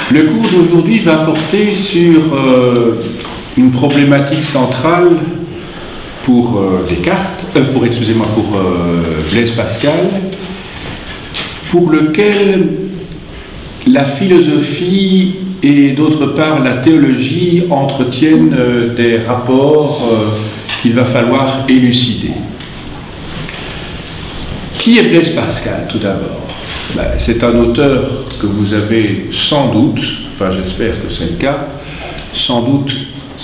Le cours d'aujourd'hui va porter sur une problématique centrale pour Blaise Pascal, pour lequel la philosophie et d'autre part la théologie entretiennent des rapports qu'il va falloir élucider. Qui est Blaise Pascal, tout d'abord? C'est un auteur que vous avez sans doute, enfin j'espère que c'est le cas, sans doute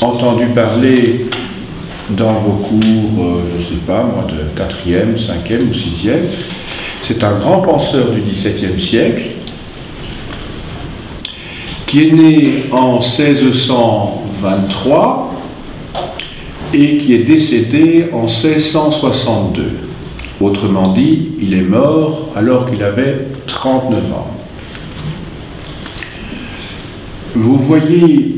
entendu parler dans vos cours, je ne sais pas moi, de 4e, 5e ou 6e. C'est un grand penseur du XVIIe siècle qui est né en 1623 et qui est décédé en 1662. Autrement dit, il est mort alors qu'il avait 39 ans. Vous voyez,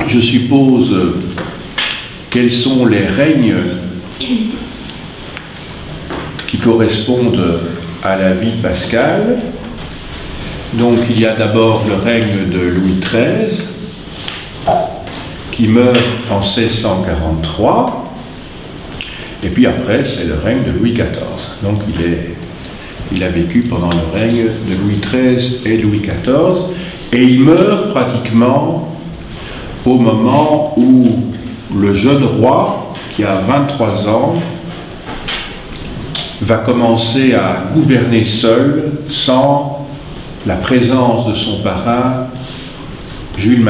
je suppose, quels sont les règnes qui correspondent à la vie de Pascal. Donc il y a d'abord le règne de Louis XIII, qui meurt en 1643. Et puis après, c'est le règne de Louis XIV. Donc il a vécu pendant le règne de Louis XIII et Louis XIV. Et il meurt pratiquement au moment où le jeune roi, qui a 23 ans, va commencer à gouverner seul, sans la présence de son parrain, Giulio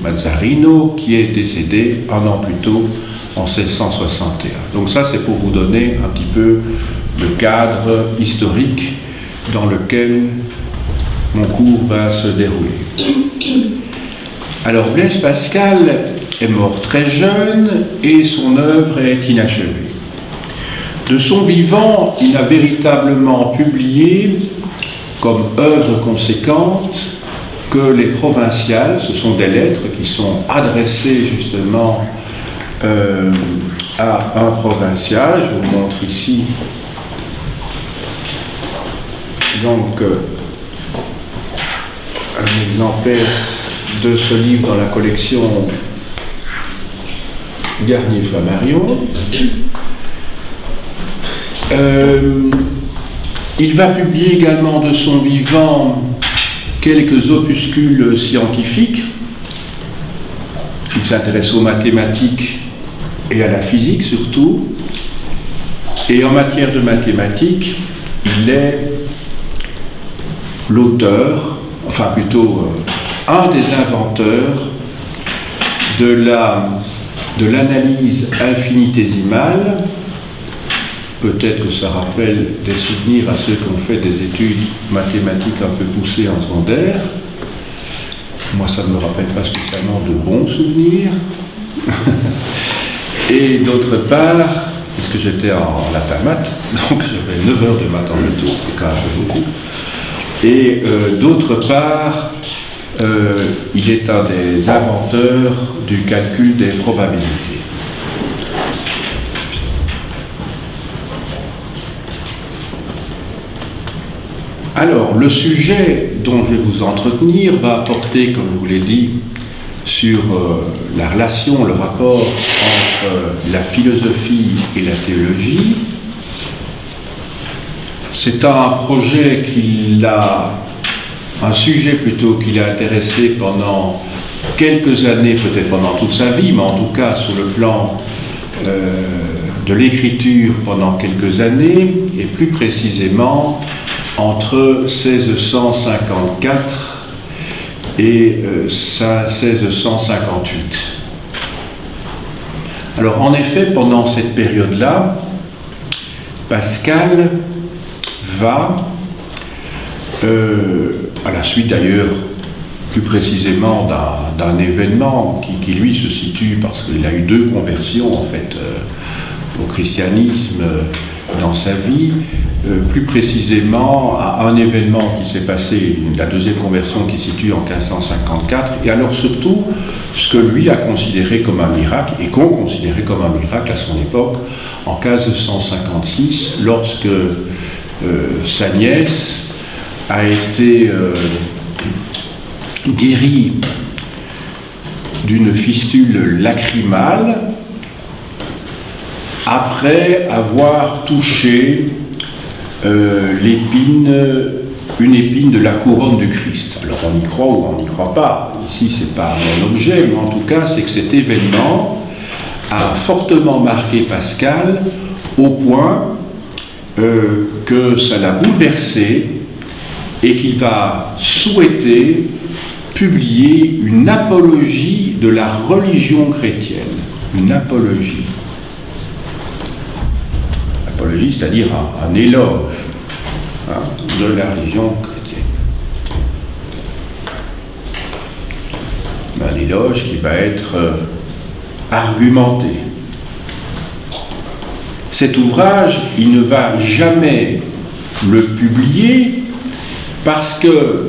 Mazzarino, qui est décédé un an plus tôt, en 1661. Donc ça, c'est pour vous donner un petit peu le cadre historique dans lequel mon cours va se dérouler. Alors, Blaise Pascal est mort très jeune et son œuvre est inachevée. De son vivant, il a véritablement publié comme œuvre conséquente que les provinciales, ce sont des lettres qui sont adressées justement à un provincial. Je vous montre ici donc un exemplaire de ce livre dans la collection Garnier-Flammarion. Il va publier également de son vivant quelques opuscules scientifiques. Il s'intéresse aux mathématiques et à la physique surtout. Et en matière de mathématiques, il est l'auteur, enfin plutôt un des inventeurs de l'analyse infinitésimale. Peut-être que ça rappelle des souvenirs à ceux qui ont fait des études mathématiques un peu poussées en secondaire. Moi, ça ne me rappelle pas spécialement de bons souvenirs. Et d'autre part, puisque j'étais en latin maths, donc j'avais 9 heures de maths en métaux, et quand même beaucoup. Et d'autre part, il est un des inventeurs du calcul des probabilités. Alors, le sujet dont je vais vous entretenir va porter, comme je vous l'ai dit, sur la relation, le rapport entre la philosophie et la théologie. C'est un projet un sujet plutôt qui l'a intéressé pendant quelques années, peut-être pendant toute sa vie, mais en tout cas sur le plan de l'écriture pendant quelques années, et plus précisément entre 1654 et 1658. Alors en effet, pendant cette période-là, Pascal va, à la suite d'ailleurs, plus précisément d'un événement qui lui se situe, parce qu'il a eu 2 conversions en fait au christianisme dans sa vie, plus précisément à un événement qui s'est passé, la 2e conversion qui se situe en 1554, et alors surtout ce que lui a considéré comme un miracle, et qu'on considérait comme un miracle à son époque, en 1556, lorsque sa nièce a été guéri d'une fistule lacrymale après avoir touché une épine de la couronne du Christ. Alors on y croit ou on n'y croit pas. Ici, c'est pas mon objet, mais en tout cas, c'est que cet événement a fortement marqué Pascal au point que ça l'a bouleversé et qu'il va souhaiter publier une apologie de la religion chrétienne. Une apologie. Apologie, c'est-à-dire un éloge de la religion chrétienne. Un éloge qui va être argumenté. Cet ouvrage, il ne va jamais le publier parce que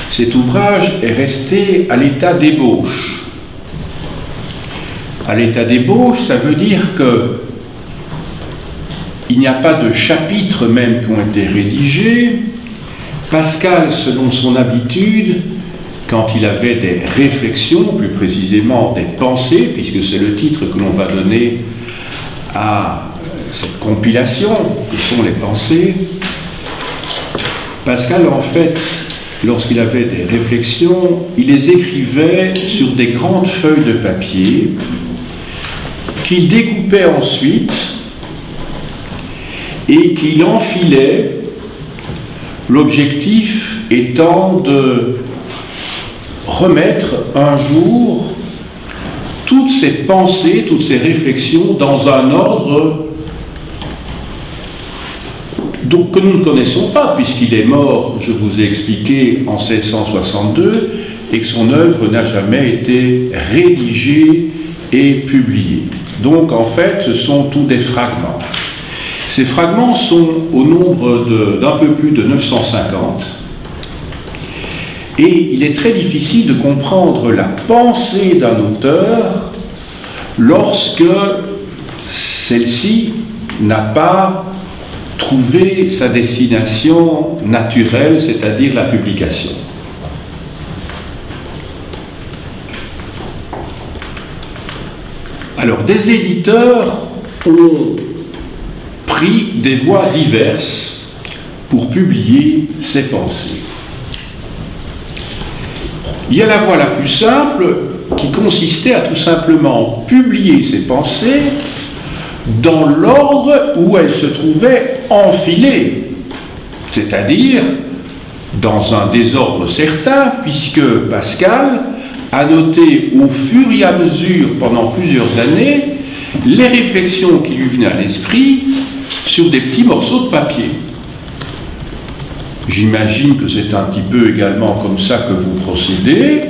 cet ouvrage est resté à l'état d'ébauche. À l'état d'ébauche, ça veut dire que il n'y a pas de chapitres même qui ont été rédigés. Pascal, selon son habitude, quand il avait des réflexions, plus précisément des pensées, puisque c'est le titre que l'on va donner à cette compilation, que sont les pensées, Pascal, en fait, lorsqu'il avait des réflexions, il les écrivait sur des grandes feuilles de papier qu'il découpait ensuite et qu'il enfilait, l'objectif étant de remettre un jour toutes ces pensées, toutes ces réflexions dans un ordre que nous ne connaissons pas, puisqu'il est mort, je vous ai expliqué, en 1662, et que son œuvre n'a jamais été rédigée et publiée. Donc, en fait, ce sont tous des fragments. Ces fragments sont au nombre d'un peu plus de 950, et il est très difficile de comprendre la pensée d'un auteur lorsque celle-ci n'a pas trouvé sa destination naturelle, c'est-à-dire la publication. Alors, des éditeurs ont pris des voies diverses pour publier ces pensées. Il y a la voie la plus simple qui consistait à tout simplement publier ces pensées dans l'ordre où elles se trouvaient enfilées, c'est-à-dire dans un désordre certain, puisque Pascal a noté au fur et à mesure, pendant plusieurs années, les réflexions qui lui venaient à l'esprit sur des petits morceaux de papier. J'imagine que c'est un petit peu également comme ça que vous procédez.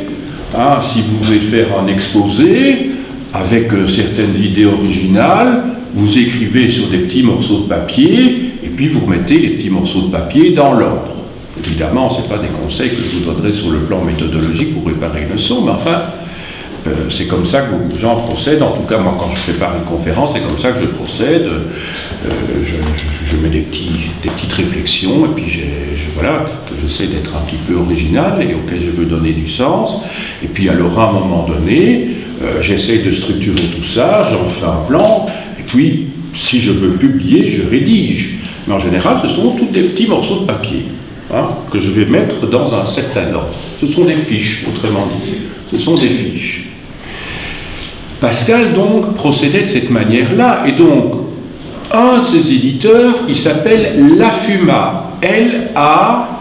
Si vous voulez faire un exposé avec certaines idées originales, vous écrivez sur des petits morceaux de papier et puis vous remettez les petits morceaux de papier dans l'ordre. Évidemment, ce n'est pas des conseils que je vous donnerai sur le plan méthodologique pour préparer une leçon, mais enfin, c'est comme ça que beaucoup de gens procèdent. En tout cas, moi, quand je prépare une conférence, c'est comme ça que je procède. Je mets des petites réflexions, et puis voilà, que j'essaie d'être un petit peu original et auquel je veux donner du sens. Et puis, alors, à un moment donné, j'essaie de structurer tout ça, j'en fais un plan, et puis, si je veux publier, je rédige. Mais en général, ce sont tous des petits morceaux de papier que je vais mettre dans un certain ordre. Ce sont des fiches, autrement dit. Ce sont des fiches. Pascal, donc, procédait de cette manière-là, et donc, un de ses éditeurs, qui s'appelle Lafuma, L-A-F-U-M-A,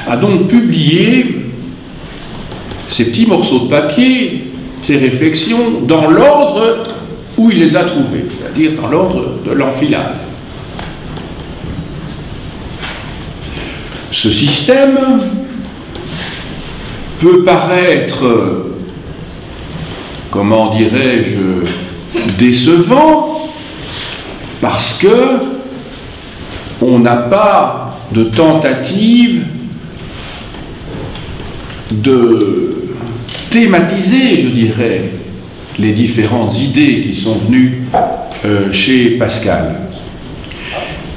a donc publié ces petits morceaux de papier, ces réflexions, dans l'ordre où il les a trouvés, c'est-à-dire dans l'ordre de l'enfilade. Ce système peut paraître, comment dirais-je, décevant, parce que on n'a pas de tentative de thématiser, je dirais, les différentes idées qui sont venues chez Pascal.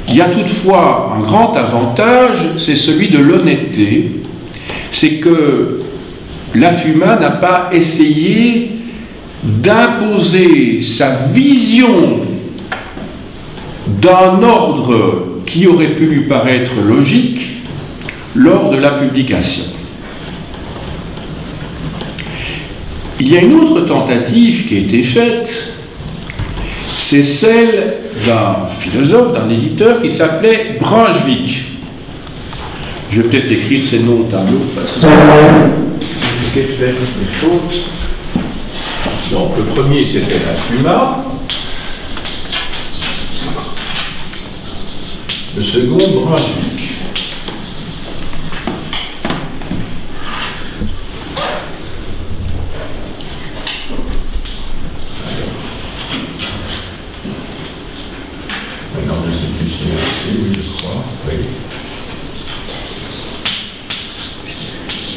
Il y a toutefois un grand avantage, c'est celui de l'honnêteté, c'est que Laffuma n'a pas essayé d'imposer sa vision d'un ordre qui aurait pu lui paraître logique lors de la publication. Il y a une autre tentative qui a été faite, c'est celle d'un philosophe, d'un éditeur qui s'appelait Brunswick. Je vais peut-être écrire ces noms au tableau parce que c'est compliqué de faire des fautes. Donc le premier c'était Laffuma, le second Brunswick.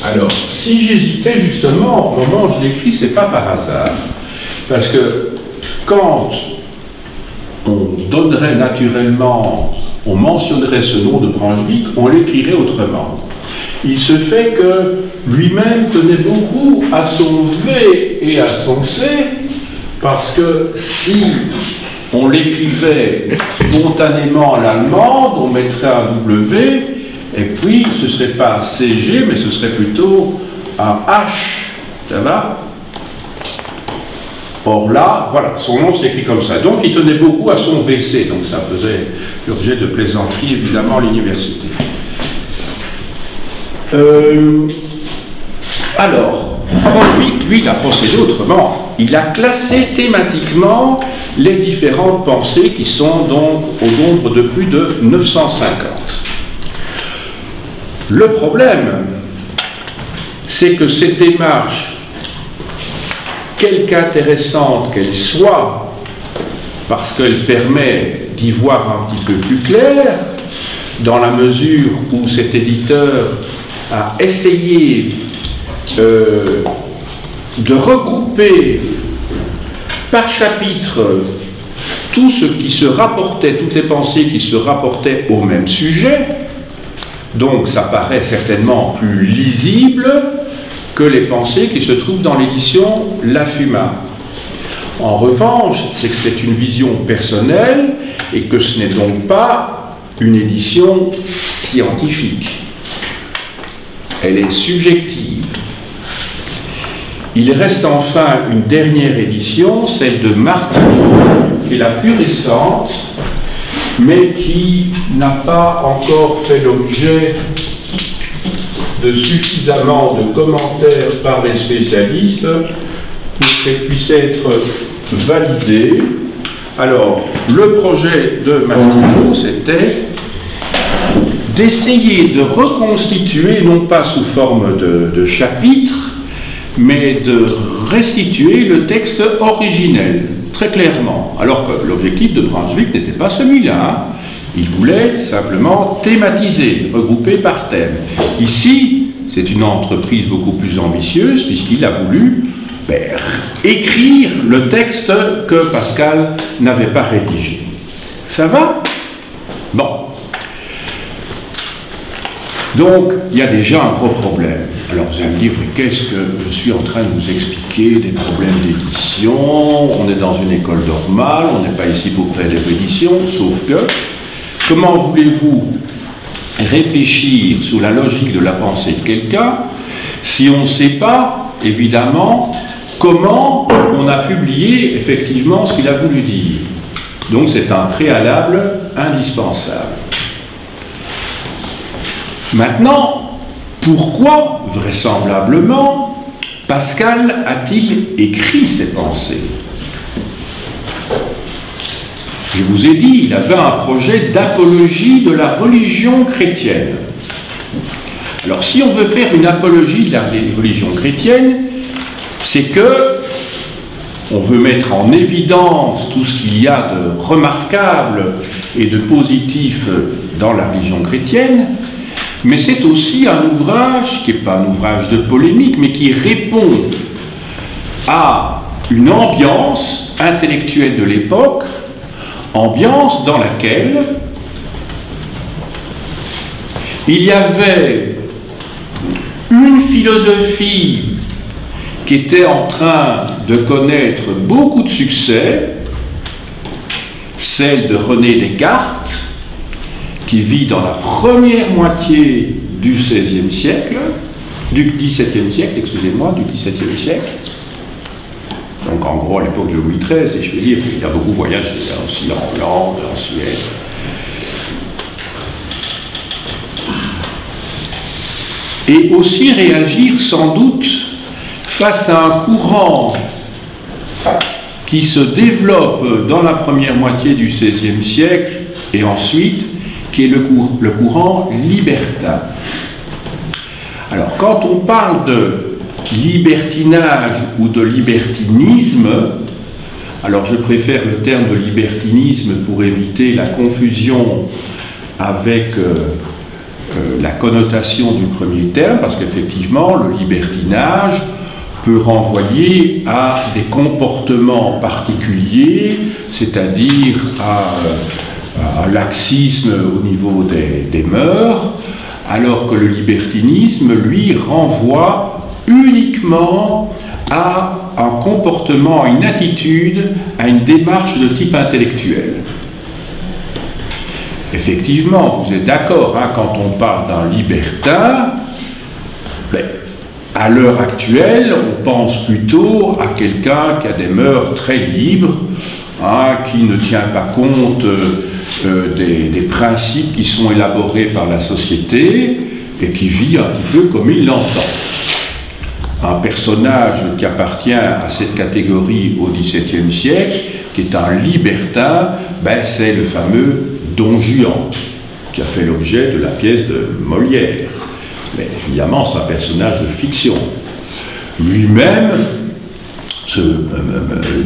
Alors, si j'hésitais justement, au moment où je l'écris, c'est pas par hasard. Parce que quand on donnerait naturellement, on mentionnerait ce nom de Brunswick, on l'écrirait autrement. Il se fait que lui-même tenait beaucoup à son V et à son C, parce que si on l'écrivait spontanément à l'allemande, on mettrait un W, et puis ce ne serait pas CG, mais ce serait plutôt un H. Ça va? Or là, voilà, son nom s'écrit comme ça. Donc il tenait beaucoup à son VC, donc ça faisait l'objet de plaisanteries évidemment à l'université. Alors, Brunswick, lui, il a procédé autrement. Il a classé thématiquement les différentes pensées qui sont donc au nombre de plus de 950. Le problème, c'est que cette démarche, quelque intéressante qu'elle soit, parce qu'elle permet d'y voir un petit peu plus clair, dans la mesure où cet éditeur a essayé de regrouper par chapitre tout ce qui se rapportait, toutes les pensées qui se rapportaient au même sujet. Donc ça paraît certainement plus lisible que les pensées qui se trouvent dans l'édition Laffuma. En revanche, c'est que c'est une vision personnelle et que ce n'est donc pas une édition scientifique. Elle est subjective. Il reste enfin une dernière édition, celle de Martineau, qui est la plus récente, mais qui n'a pas encore fait l'objet de suffisamment de commentaires par les spécialistes pour qu'elle puisse être validée. Alors, le projet de Martineau, c'était d'essayer de reconstituer, non pas sous forme de chapitres, mais de restituer le texte originel, très clairement. Alors que l'objectif de Brunswick n'était pas celui-là. Hein. Il voulait simplement thématiser, regrouper par thème. Ici, c'est une entreprise beaucoup plus ambitieuse, puisqu'il a voulu écrire le texte que Pascal n'avait pas rédigé. Ça va? Bon. Donc, il y a déjà un gros problème. Alors, vous allez me dire, mais qu'est-ce que je suis en train de vous expliquer? Des problèmes d'édition, on est dans une école normale, on n'est pas ici pour faire des rééditions, sauf que, comment voulez-vous réfléchir sur la logique de la pensée de quelqu'un si on ne sait pas, évidemment, comment on a publié effectivement ce qu'il a voulu dire? Donc, c'est un préalable indispensable. Maintenant, pourquoi, vraisemblablement, Pascal a-t-il écrit ses pensées? Je vous ai dit, il avait un projet d'apologie de la religion chrétienne. Alors, si on veut faire une apologie de la religion chrétienne, c'est que on veut mettre en évidence tout ce qu'il y a de remarquable et de positif dans la religion chrétienne, mais c'est aussi un ouvrage qui n'est pas un ouvrage de polémique, mais qui répond à une ambiance intellectuelle de l'époque, ambiance dans laquelle il y avait une philosophie qui était en train de connaître beaucoup de succès, celle de René Descartes, qui vit dans la première moitié du XVIe siècle, du XVIIe siècle, excusez-moi, du XVIIe siècle. Donc en gros à l'époque de Louis XIII, et je peux dire qu'il a beaucoup voyagé, aussi en Hollande, en Suède. Et aussi réagir sans doute face à un courant qui se développe dans la première moitié du XVIe siècle et ensuite qui est le courant libertin. Alors quand on parle de libertinage ou de libertinisme, alors je préfère le terme de libertinisme pour éviter la confusion avec la connotation du premier terme, parce qu'effectivement le libertinage peut renvoyer à des comportements particuliers, c'est-à-dire à laxisme au niveau des mœurs, alors que le libertinisme, lui, renvoie uniquement à un comportement, à une attitude, à une démarche de type intellectuel. Effectivement, vous êtes d'accord, hein, quand on parle d'un libertin, à l'heure actuelle, on pense plutôt à quelqu'un qui a des mœurs très libres, hein, qui ne tient pas compte des principes qui sont élaborés par la société et qui vit un petit peu comme il l'entend. Un personnage qui appartient à cette catégorie au XVIIe siècle, qui est un libertin, c'est le fameux Don Juan, qui a fait l'objet de la pièce de Molière. Mais évidemment, c'est un personnage de fiction. Lui-même, ce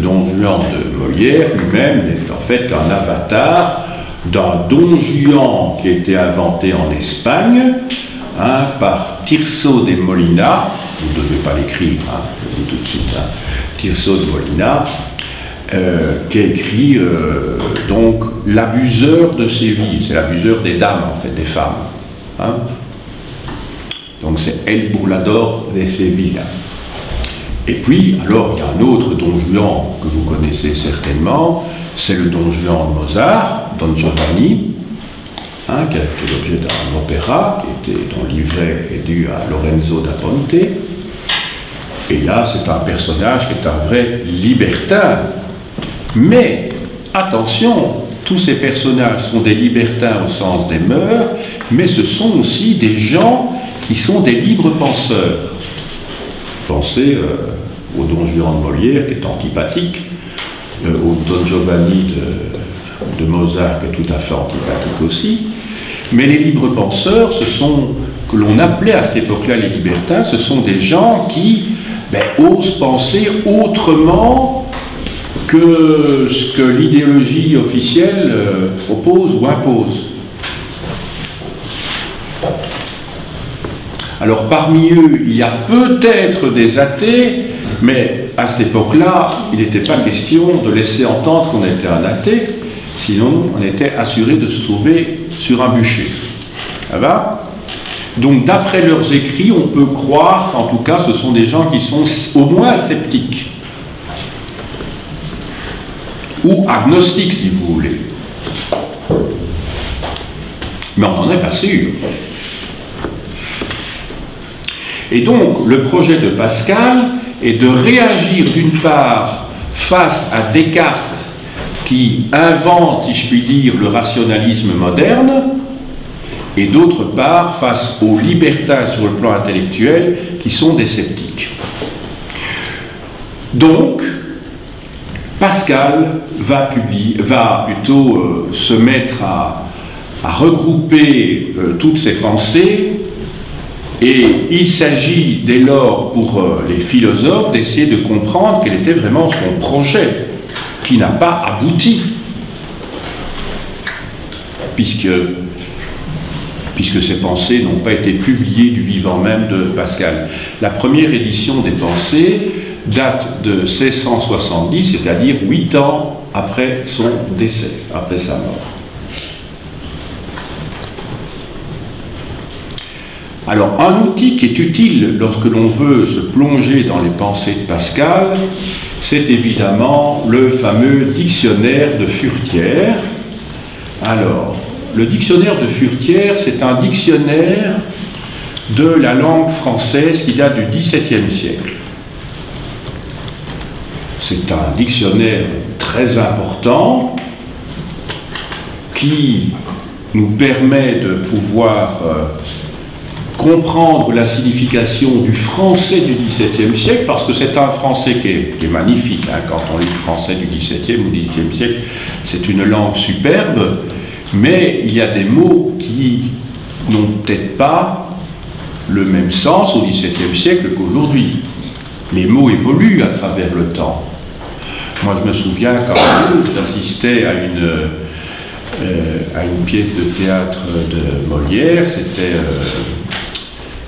Don Juan de Molière, lui-même n'est en fait qu'un avatar d'un Don Juan qui a été inventé en Espagne, hein, par Tirso de Molina. Vous ne devez pas l'écrire, hein, je vous dis tout de suite, hein, Tirso de Molina, qui a écrit donc l'abuseur de Séville. C'est l'abuseur des dames, en fait, des femmes. Hein. Donc c'est El Burlador de Sevilla. Et puis, alors, il y a un autre Don Juan que vous connaissez certainement, c'est le Don Juan de Mozart, Don Giovanni, hein, qui a fait l'objet d'un opéra, dont le livret est dû à Lorenzo da Ponte. Et là, c'est un personnage qui est un vrai libertin. Mais, attention, tous ces personnages sont des libertins au sens des mœurs, mais ce sont aussi des gens qui sont des libres penseurs. Pensez au Don Juan de Molière, qui est antipathique, au Don Giovanni de Mozart, qui est tout à fait antipathique aussi. Mais les libres penseurs, ce sont, que l'on appelait à cette époque-là les libertins, ce sont des gens qui osent penser autrement que ce que l'idéologie officielle propose ou impose. Alors parmi eux, il y a peut-être des athées, mais à cette époque-là, il n'était pas question de laisser entendre qu'on était un athée, sinon on était assuré de se trouver sur un bûcher. Ça va ? Donc d'après leurs écrits, on peut croire qu'en tout cas ce sont des gens qui sont au moins sceptiques. Ou agnostiques si vous voulez. Mais on n'en est pas sûr. Et donc, le projet de Pascal est de réagir d'une part face à Descartes qui invente, si je puis dire, le rationalisme moderne, et d'autre part face aux libertins sur le plan intellectuel qui sont des sceptiques. Donc, Pascal va plutôt se mettre à regrouper toutes ces pensées. Et il s'agit dès lors pour les philosophes d'essayer de comprendre quel était vraiment son projet, qui n'a pas abouti, puisque ces pensées n'ont pas été publiées du vivant même de Pascal. La première édition des pensées date de 1670, c'est-à-dire 8 ans après son décès, après sa mort. Alors, un outil qui est utile lorsque l'on veut se plonger dans les pensées de Pascal, c'est évidemment le fameux dictionnaire de Furetière. Alors, le dictionnaire de Furetière, c'est un dictionnaire de la langue française qui date du XVIIe siècle. C'est un dictionnaire très important qui nous permet de pouvoir comprendre la signification du français du XVIIe siècle, parce que c'est un français qui est magnifique. Hein, quand on lit le français du XVIIe ou du XVIIIe siècle, c'est une langue superbe, mais il y a des mots qui n'ont peut-être pas le même sens au XVIIe siècle qu'aujourd'hui. Les mots évoluent à travers le temps. Moi, je me souviens quand j'assistais à une pièce de théâtre de Molière,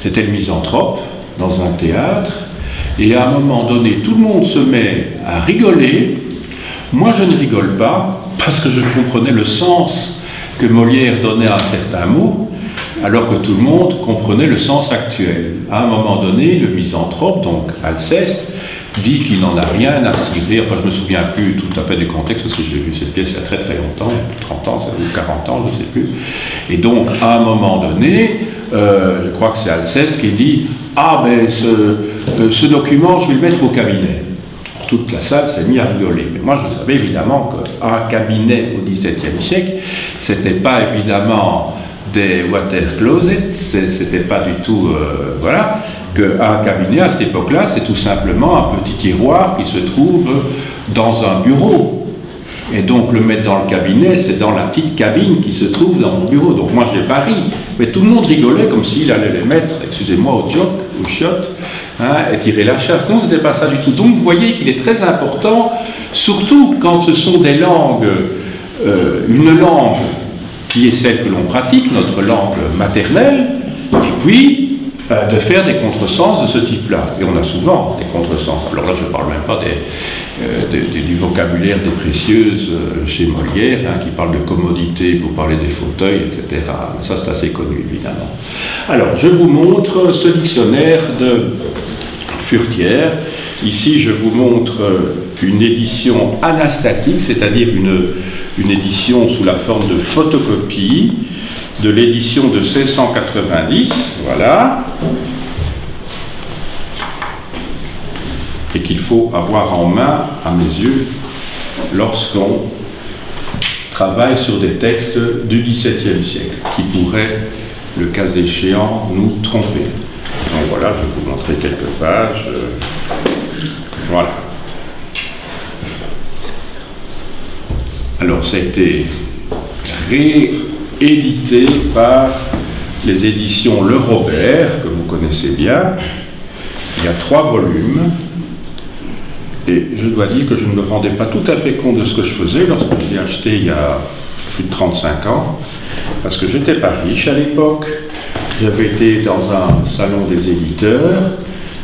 c'était le Misanthrope, dans un théâtre, et à un moment donné, tout le monde se met à rigoler. Moi, je ne rigole pas, parce que je comprenais le sens que Molière donnait à certains mots, alors que tout le monde comprenait le sens actuel. À un moment donné, le Misanthrope, donc Alceste, dit qu'il n'en a rien à cirer. Enfin, je ne me souviens plus tout à fait du contexte, parce que j'ai vu cette pièce il y a très très longtemps, il y a plus de 30 ans, ou 40 ans, je ne sais plus. Et donc, à un moment donné, je crois que c'est Alceste qui dit « Ah, ben, ce document, je vais le mettre au cabinet. » Toute la salle s'est mise à rigoler. Mais moi, je savais évidemment qu'un cabinet au XVIIe siècle, ce n'était pas évidemment des water closets, c'était pas du tout... voilà, qu'un cabinet, à cette époque-là, c'est tout simplement un petit tiroir qui se trouve dans un bureau. Et donc, le mettre dans le cabinet, c'est dans la petite cabine qui se trouve dans mon bureau. Donc, moi, j'ai pas ri. Mais tout le monde rigolait comme s'il allait les mettre, excusez-moi, au joke, au shot, hein, et tirer la chasse. Non, c'était pas ça du tout. Donc, vous voyez qu'il est très important, surtout quand ce sont des langues, une langue qui est celle que l'on pratique, notre langue maternelle, et puis de faire des contresens de ce type-là. Et on a souvent des contresens. Alors là, je ne parle même pas du vocabulaire des précieuses chez Molière, hein, qui parle de commodité pour parler des fauteuils, etc. Ça, c'est assez connu, évidemment. Alors, je vous montre ce dictionnaire de Furetière. Ici, je vous montre une édition anastatique, c'est-à-dire une édition sous la forme de photocopie, de l'édition de 1690, voilà, et qu'il faut avoir en main, à mes yeux, lorsqu'on travaille sur des textes du XVIIe siècle, qui pourraient, le cas échéant, nous tromper. Donc voilà, je vais vous montrer quelques pages. Voilà. Alors, ça a été réédité par les éditions Le Robert, que vous connaissez bien. Il y a 3 volumes. Et je dois dire que je ne me rendais pas tout à fait compte de ce que je faisais lorsque je l'ai acheté il y a plus de 35 ans. Parce que j'étais pas riche à l'époque. J'avais été dans un salon des éditeurs.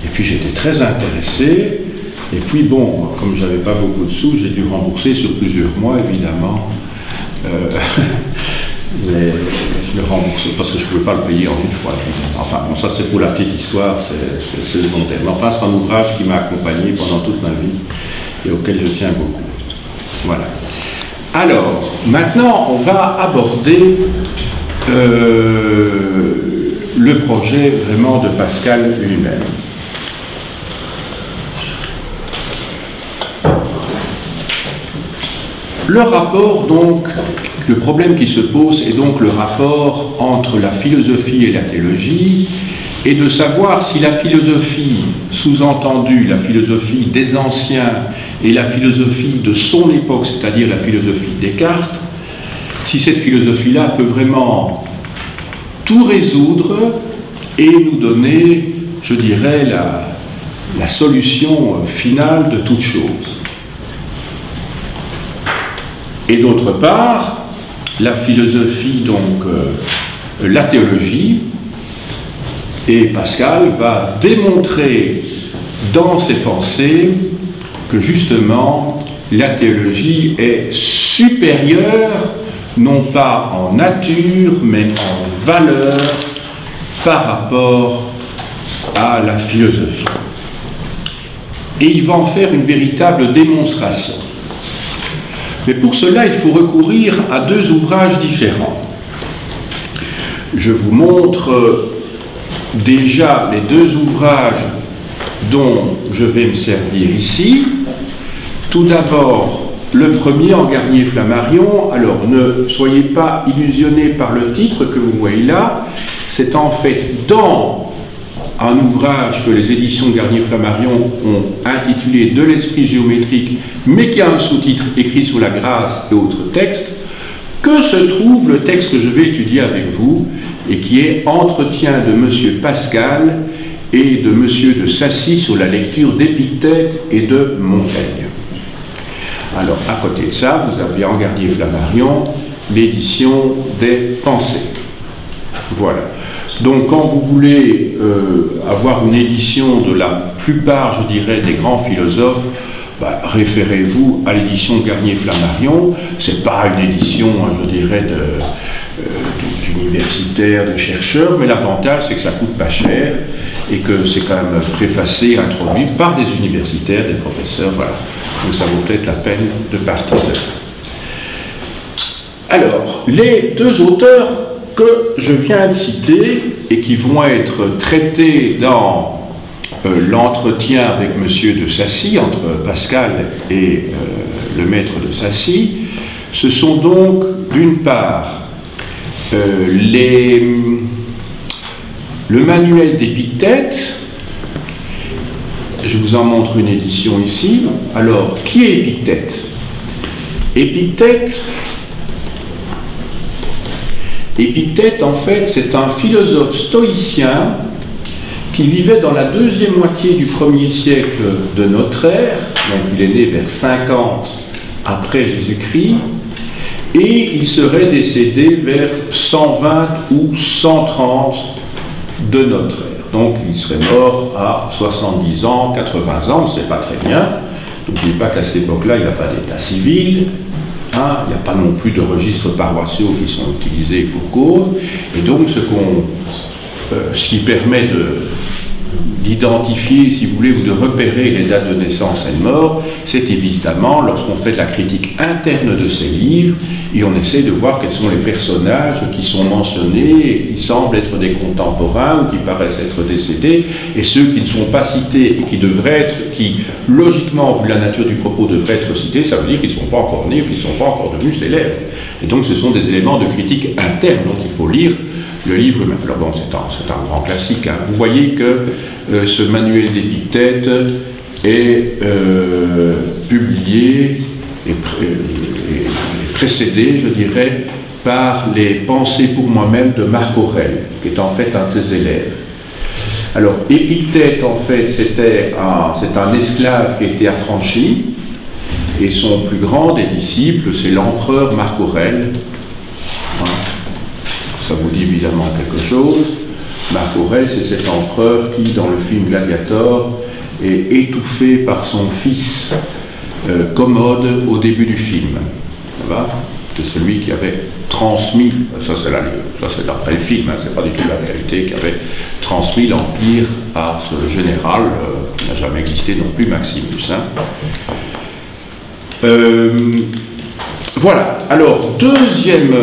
Et puis j'étais très intéressé. Et puis bon, comme je n'avais pas beaucoup de sous, j'ai dû rembourser sur plusieurs mois, évidemment. Mais je le rembourse parce que je ne pouvais pas le payer en une fois. Enfin, bon, ça c'est pour la petite histoire, c'est secondaire. Mais enfin, c'est un ouvrage qui m'a accompagné pendant toute ma vie et auquel je tiens beaucoup. Voilà. Alors, maintenant, on va aborder le projet vraiment de Pascal lui-même. Le rapport, donc, le problème qui se pose est donc le rapport entre la philosophie et la théologie, et de savoir si la philosophie, sous-entendue la philosophie des anciens et la philosophie de son époque, c'est-à-dire la philosophie de Descartes, si cette philosophie-là peut vraiment tout résoudre et nous donner, je dirais, la solution finale de toute chose. Et d'autre part, la philosophie, donc la théologie, et Pascal va démontrer dans ses pensées que justement la théologie est supérieure, non pas en nature, mais en valeur par rapport à la philosophie. Et il va en faire une véritable démonstration. Mais pour cela, il faut recourir à deux ouvrages différents. Je vous montre déjà les deux ouvrages dont je vais me servir ici. Tout d'abord, le premier en Garnier-Flammarion. Alors, ne soyez pas illusionnés par le titre que vous voyez là. C'est en fait dans un ouvrage que les éditions Garnier-Flammarion ont intitulé « De l'esprit géométrique », mais qui a un sous-titre écrit sur la grâce et autres textes, que se trouve le texte que je vais étudier avec vous, et qui est « Entretien de M. Pascal et de M. de Sacy sur la lecture d'Épictète et de Montaigne ». Alors, à côté de ça, vous avez en Garnier-Flammarion l'édition des Pensées. Voilà. Donc, quand vous voulez avoir une édition de la plupart, je dirais, des grands philosophes, référez-vous à l'édition Garnier-Flammarion. Ce n'est pas une édition, je dirais, d'universitaire, de chercheur, mais l'avantage, c'est que ça ne coûte pas cher et que c'est quand même préfacé, introduit par des universitaires, des professeurs, voilà. Donc, ça vaut peut-être la peine de partir de ça. Alors, les deux auteurs que je viens de citer et qui vont être traités dans l'entretien avec M. de Sacy, entre Pascal et le maître de Sacy, ce sont donc d'une part le manuel d'Épictète. Je vous en montre une édition ici. Alors, qui est Épictète? Épictète, en fait, c'est un philosophe stoïcien qui vivait dans la deuxième moitié du 1er siècle de notre ère, donc il est né vers 50 après Jésus-Christ, et il serait décédé vers 120 ou 130 de notre ère. Donc il serait mort à 70 ans, 80 ans, on ne sait pas très bien. N'oubliez pas qu'à cette époque-là, il n'y a pas d'état civil. Il n'y a pas non plus de registres paroissiaux qui sont utilisés pour cause, et donc ce qui permet d'identifier, si vous voulez, ou de repérer les dates de naissance et de mort, c'est évidemment lorsqu'on fait de la critique interne de ces livres, et on essaie de voir quels sont les personnages qui sont mentionnés et qui semblent être des contemporains ou qui paraissent être décédés, et ceux qui ne sont pas cités et qui devraient être, qui logiquement, vu la nature du propos, devraient être cités, ça veut dire qu'ils ne sont pas encore nés ou qu'ils ne sont pas encore devenus célèbres. Et donc ce sont des éléments de critique interne, donc il faut lire le livre même. Alors bon, c'est un grand classique. Hein. Vous voyez que ce manuel d'Épictète est publié et précédé, je dirais, par les Pensées pour moi-même de Marc Aurèle, qui est en fait un de ses élèves. Alors, Épictète, en fait, c'est un esclave qui a été affranchi, et son plus grand des disciples, c'est l'empereur Marc Aurèle. Ça vous dit évidemment quelque chose. Marc Aurèle, c'est cet empereur qui, dans le film Gladiator, est étouffé par son fils Commode au début du film. C'est celui qui avait transmis, ça c'est d'après le film, hein, c'est pas du tout la réalité, qui avait transmis l'empire à ce général, qui n'a jamais existé non plus, Maximus. Hein. Voilà, alors deuxième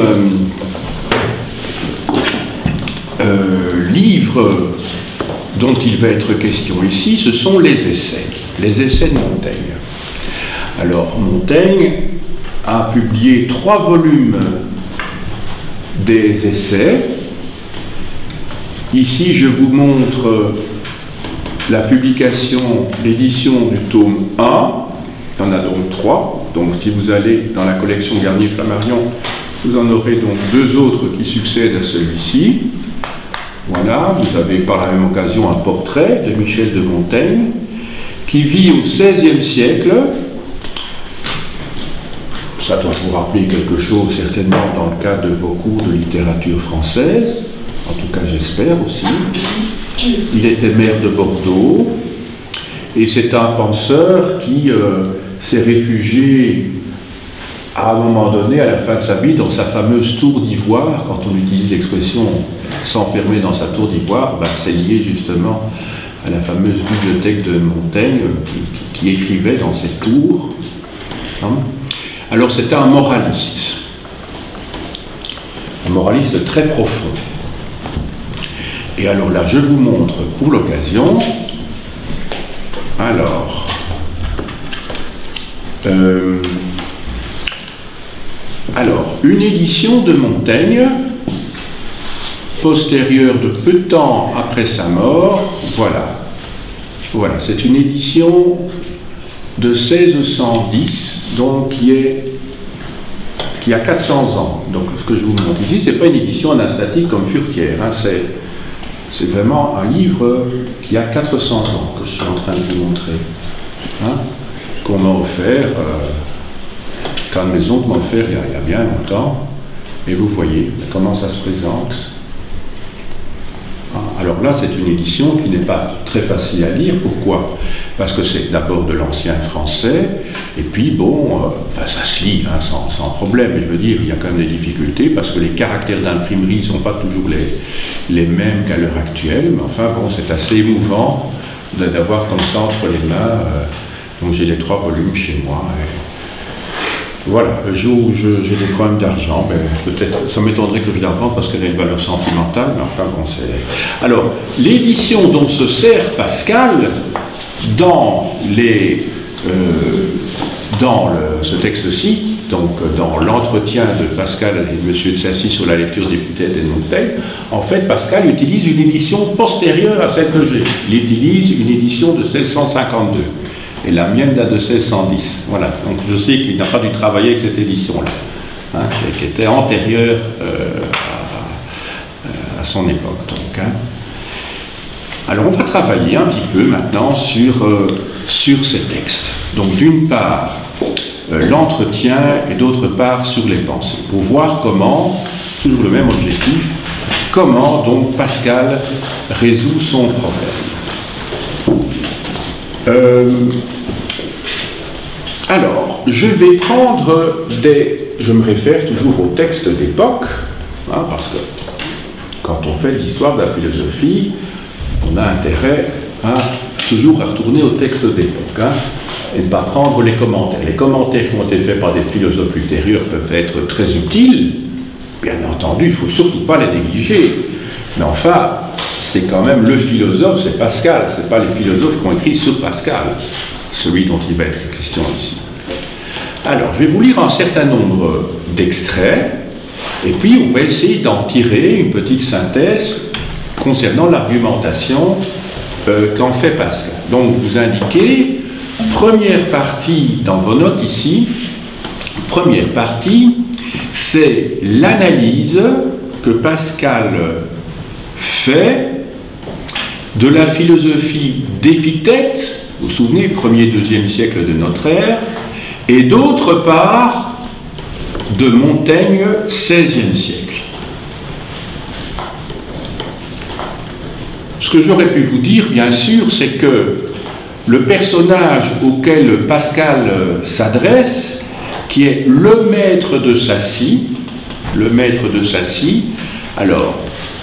livre dont il va être question ici, ce sont les essais de Montaigne. Alors Montaigne a publié 3 volumes des essais. Ici je vous montre la publication, l'édition du tome 1, il y en a donc 3, donc si vous allez dans la collection Garnier-Flammarion, vous en aurez donc 2 autres qui succèdent à celui-ci. Voilà, vous avez par la même occasion un portrait de Michel de Montaigne, qui vit au XVIe siècle. Ça doit vous rappeler quelque chose certainement dans le cadre de vos cours de littérature française, en tout cas j'espère aussi. Il était maire de Bordeaux, Et c'est un penseur qui s'est réfugié à un moment donné, à la fin de sa vie, dans sa fameuse tour d'ivoire. Quand on utilise l'expression s'enfermer dans sa tour d'ivoire, ben, c'est lié justement à la fameuse bibliothèque de Montaigne qui écrivait dans ses tours. Hein. Alors c'était un moraliste très profond. Et alors là, je vous montre pour l'occasion, alors, une édition de Montaigne, postérieure de peu de temps après sa mort, voilà. Voilà, c'est une édition de 1610, donc qui a 400 ans. Donc ce que je vous montre ici, c'est pas une édition anastatique comme Furetière, hein, c'est vraiment un livre qui a 400 ans que je suis en train de vous montrer, hein, qu'on m'a offert, qu'un maison m'a offert il y a bien longtemps, et vous voyez comment ça se présente. Alors là, c'est une édition qui n'est pas très facile à lire. Pourquoi? Parce que c'est d'abord de l'ancien français, et puis bon, ça se lit hein, sans problème, mais je veux dire, il y a quand même des difficultés, parce que les caractères d'imprimerie ne sont pas toujours les mêmes qu'à l'heure actuelle, mais enfin bon, c'est assez émouvant d'avoir comme ça entre les mains. Donc j'ai les 3 volumes chez moi. Voilà, le jour où j'ai des problèmes d'argent, ben, peut-être, ça m'étonnerait que je la vende parce qu'elle a une valeur sentimentale, mais enfin bon, c'est... Alors, l'édition dont se sert Pascal dans ce texte-ci, donc dans l'entretien de Pascal et M. de Sacy sur la lecture des Épithètes de Montaigne, en fait, Pascal utilise une édition postérieure à celle que j'ai. Il utilise une édition de 1652. Et la mienne date de 1610. Voilà. Donc je sais qu'il n'a pas dû travailler avec cette édition-là, hein, qui était antérieure à son époque. Donc, hein. Alors on va travailler un petit peu maintenant sur ces textes. Donc d'une part, l'entretien et d'autre part sur les pensées. Pour voir comment, toujours le même objectif, comment donc Pascal résout son problème. Alors, je vais prendre je me réfère toujours au texte d'époque, hein, parce que quand on fait l'histoire de la philosophie, on a intérêt toujours à retourner au texte d'époque, hein, et ne pas prendre les commentaires. Les commentaires qui ont été faits par des philosophes ultérieurs peuvent être très utiles, bien entendu, il ne faut surtout pas les négliger, mais enfin, c'est quand même le philosophe, c'est Pascal, ce n'est pas les philosophes qui ont écrit sur Pascal, celui dont il va être question ici. Alors, je vais vous lire un certain nombre d'extraits, et puis on va essayer d'en tirer une petite synthèse concernant l'argumentation qu'en fait Pascal. Donc, vous indiquez, première partie dans vos notes ici, première partie, c'est l'analyse que Pascal fait de la philosophie d'Épithète, vous vous souvenez, 1er, 2e siècle de notre ère, et d'autre part de Montaigne, 16e siècle. Ce que j'aurais pu vous dire, bien sûr, c'est que le personnage auquel Pascal s'adresse, qui est le maître de Sacy, alors,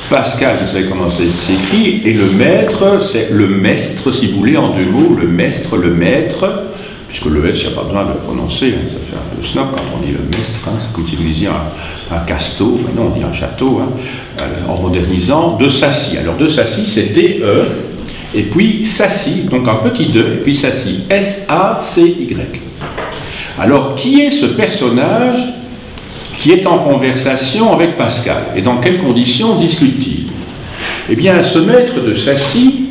Pascal, vous savez comment ça s'écrit, et le maître, c'est le mestre, si vous voulez, en 2 mots, le mestre, le maître, puisque le S, il n'y a pas besoin de le prononcer, hein, ça fait un peu snob quand on dit le mestre, hein, c'est comme si vous disiez un casteau, maintenant on dit un château, hein, en modernisant, de Sacy. Alors de Sacy, c'est D-E, et puis Sacy, donc un petit 2, et puis Sacy, S-A-C-Y. Alors, qui est ce personnage qui est en conversation avec Pascal? Et dans quelles conditions discute-t-il? Eh bien, ce maître de Sacy,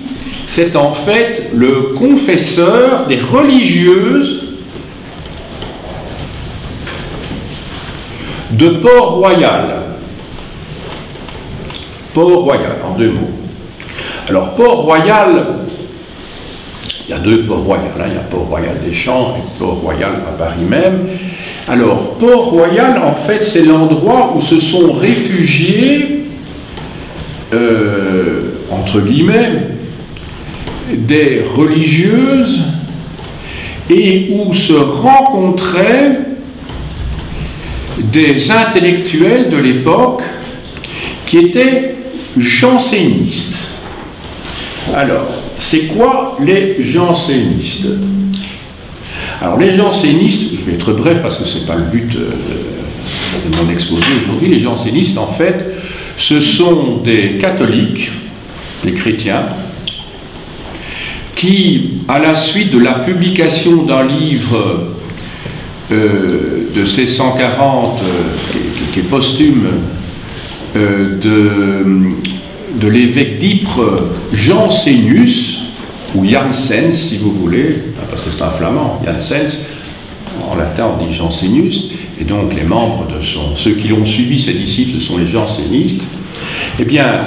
c'est en fait le confesseur des religieuses de Port-Royal. Port-Royal, en 2 mots. Alors, Port-Royal, il y a 2 Port-Royal, hein, il y a Port-Royal des Champs et Port-Royal à Paris même. Alors, Port-Royal, en fait, c'est l'endroit où se sont réfugiés, entre guillemets, des religieuses et où se rencontraient des intellectuels de l'époque qui étaient jansénistes. Alors, c'est quoi les jansénistes? Alors, les jansénistes, je vais être bref parce que ce n'est pas le but de mon exposé aujourd'hui, les jansénistes, en fait, ce sont des catholiques, des chrétiens, qui, à la suite de la publication d'un livre de ces 140, qui est posthume, de l'évêque d'Ypres Jansénus, ou Janssens si vous voulez, parce que c'est un flamand, Janssens, en latin on dit Jansénus, et donc les membres de ceux qui l'ont suivi, ses disciples, ce sont les jansénistes. Eh bien,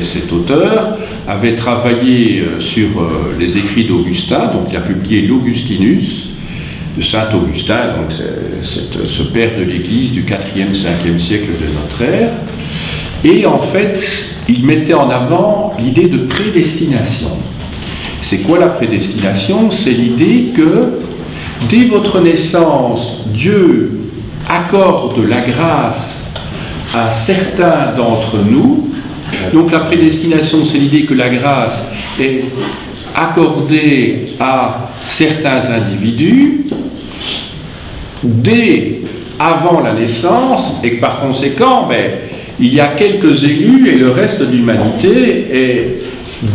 cet auteur avait travaillé sur les écrits d'Augustin, donc il a publié l'Augustinus, de Saint Augustin, donc ce père de l'Église du 4e, 5e siècle de notre ère. Et en fait, il mettait en avant l'idée de prédestination. C'est quoi la prédestination? C'est l'idée que dès votre naissance, Dieu accorde la grâce à certains d'entre nous. Donc la prédestination, c'est l'idée que la grâce est accordée à certains individus dès avant la naissance, et que par conséquent, il y a quelques élus et le reste de l'humanité est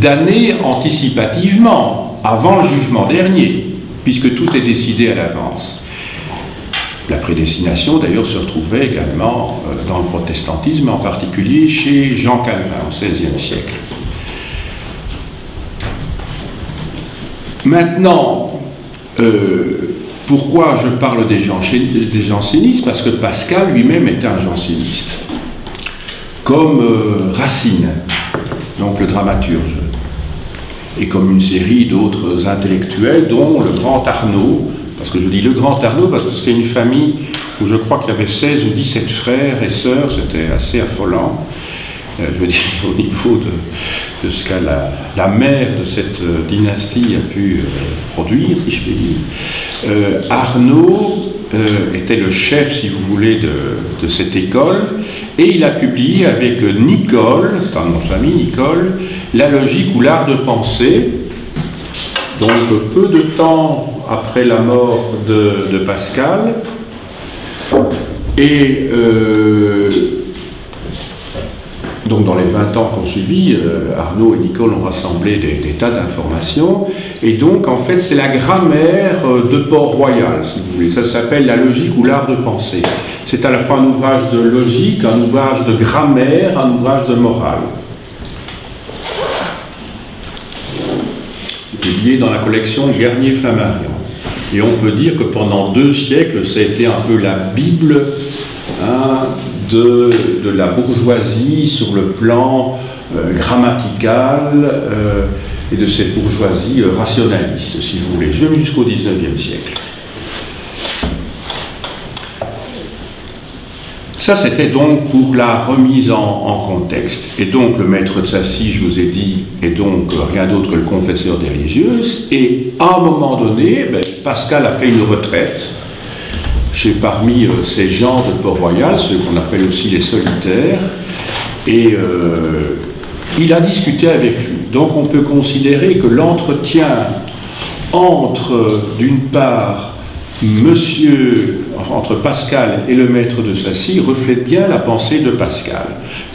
damné anticipativement, avant le jugement dernier, puisque tout est décidé à l'avance. La prédestination, d'ailleurs, se retrouvait également dans le protestantisme, en particulier chez Jean Calvin, au XVIe siècle. Maintenant, pourquoi je parle des jansénistes? Parce que Pascal lui-même est un janséniste, comme Racine, donc le dramaturge, et comme une série d'autres intellectuels, dont le grand Arnaud. Parce que je dis le grand Arnaud parce que c'était une famille où je crois qu'il y avait 16 ou 17 frères et sœurs, c'était assez affolant. Je veux dire, au niveau de ce qu'a la mère de cette dynastie a pu produire, si je puis dire. Arnaud était le chef, si vous voulez, de cette école, et il a publié avec Nicole, c'est un nom de famille, Nicole, La logique ou l'art de penser. Donc peu de temps après la mort de Pascal, et donc dans les 20 ans qu'on suivit, Arnaud et Nicole ont rassemblé des tas d'informations, et donc en fait c'est la grammaire de Port-Royal, si vous voulez. Ça s'appelle La logique ou l'art de penser. C'est à la fois un ouvrage de logique, un ouvrage de grammaire, un ouvrage de morale. Publié dans la collection Garnier-Flammarion. Et on peut dire que pendant 2 siècles, ça a été un peu la Bible de la bourgeoisie sur le plan grammatical et de cette bourgeoisie rationaliste, si vous voulez, jusqu'au XIXe siècle. Ça, c'était donc pour la remise en contexte. Et donc, le maître de Sacy, je vous ai dit, est donc rien d'autre que le confesseur des religieuses. Et à un moment donné, Pascal a fait une retraite parmi ces gens de Port-Royal, ceux qu'on appelle aussi les solitaires, et il a discuté avec lui. Donc, on peut considérer que l'entretien entre, d'une part, entre Pascal et le maître de Sacy reflète bien la pensée de Pascal,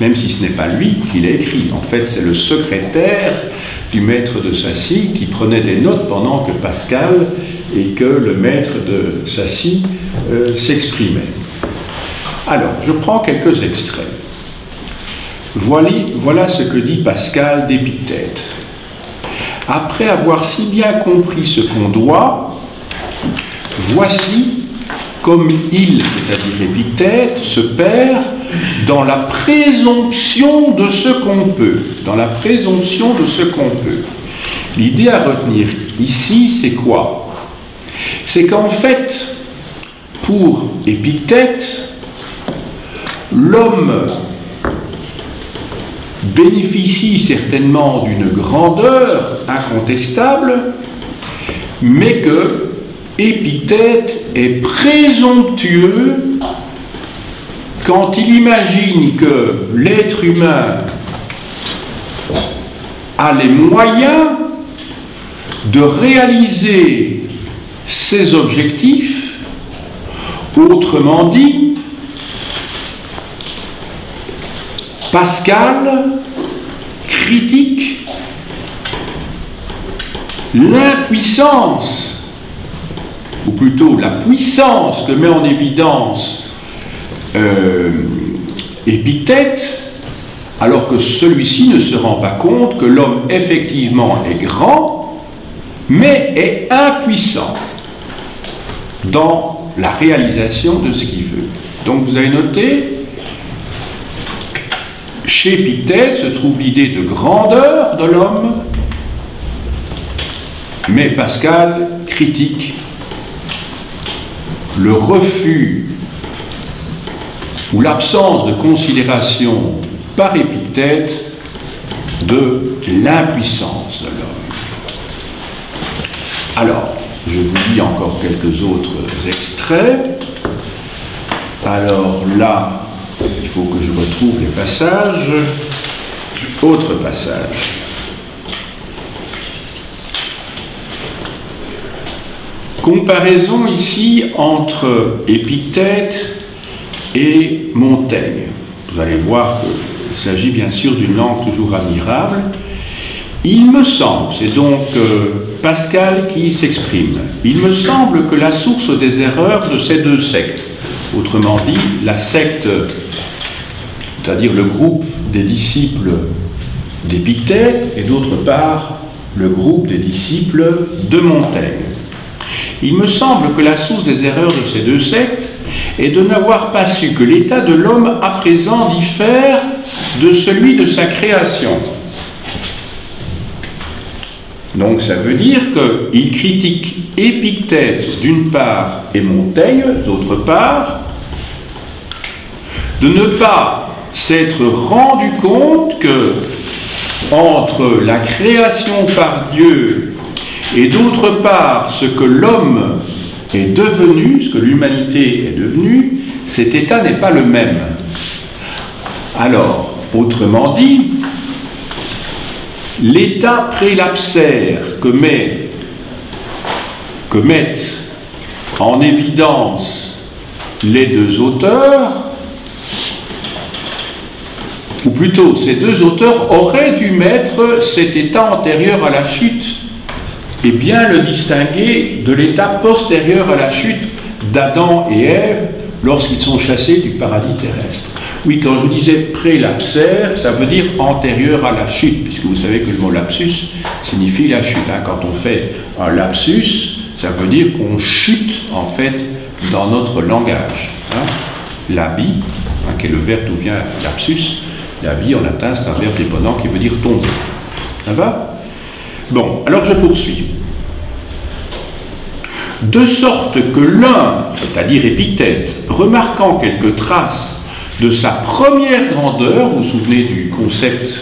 même si ce n'est pas lui qui l'a écrit. En fait, c'est le secrétaire du maître de Sacy qui prenait des notes pendant que Pascal et que le maître de Sacy s'exprimait. Alors, je prends quelques extraits. Voilà ce que dit Pascal d'Épictète. Après avoir si bien compris ce qu'on doit, voici comme il, c'est-à-dire Épictète, se perd dans la présomption de ce qu'on peut. Dans la présomption de ce qu'on peut. L'idée à retenir ici, c'est quoi? C'est qu'en fait, pour Épictète, l'homme bénéficie certainement d'une grandeur incontestable, mais que Épithète est présomptueux quand il imagine que l'être humain a les moyens de réaliser ses objectifs, autrement dit, Pascal critique l'impuissance, ou plutôt la puissance que met en évidence Épithète, alors que celui-ci ne se rend pas compte que l'homme effectivement est grand, mais est impuissant dans la réalisation de ce qu'il veut. Donc vous avez noté, chez Épithète se trouve l'idée de grandeur de l'homme, mais Pascal critique le refus ou l'absence de considération par Épithète de l'impuissance de l'homme. Alors, je vous lis encore quelques autres extraits. Alors là, il faut que je retrouve les passages. Autre passage. Comparaison ici entre Épithète et Montaigne. Vous allez voir qu'il s'agit bien sûr d'une langue toujours admirable. Il me semble, c'est donc Pascal qui s'exprime, il me semble que la source des erreurs de ces deux sectes, autrement dit, la secte, c'est-à-dire le groupe des disciples d'Épithète, et d'autre part, le groupe des disciples de Montaigne. Il me semble que la source des erreurs de ces deux sectes est de n'avoir pas su que l'état de l'homme à présent diffère de celui de sa création. Donc ça veut dire qu'il critique Épithète d'une part et Montaigne d'autre part, de ne pas s'être rendu compte que entre la création par Dieu et d'autre part ce que l'homme est devenu, ce que l'humanité est devenue, cet état n'est pas le même. Alors, autrement dit, l'état prélapsaire que mettent en évidence les deux auteurs, ou plutôt ces deux auteurs auraient dû mettre cet état antérieur à la chute et bien le distinguer de l'état postérieur à la chute d'Adam et Ève lorsqu'ils sont chassés du paradis terrestre. Oui, quand je disais prélapsaire, ça veut dire antérieur à la chute, puisque vous savez que le mot lapsus signifie la chute. Hein. Quand on fait un lapsus, ça veut dire qu'on chute en fait dans notre langage. Hein. Labi, hein, qui est le verbe d'où vient lapsus, labi en latin c'est un verbe déponent qui veut dire tomber. Ça va ? Bon, alors je poursuis. De sorte que l'un, c'est-à-dire Épithète, remarquant quelques traces de sa première grandeur, vous vous souvenez du concept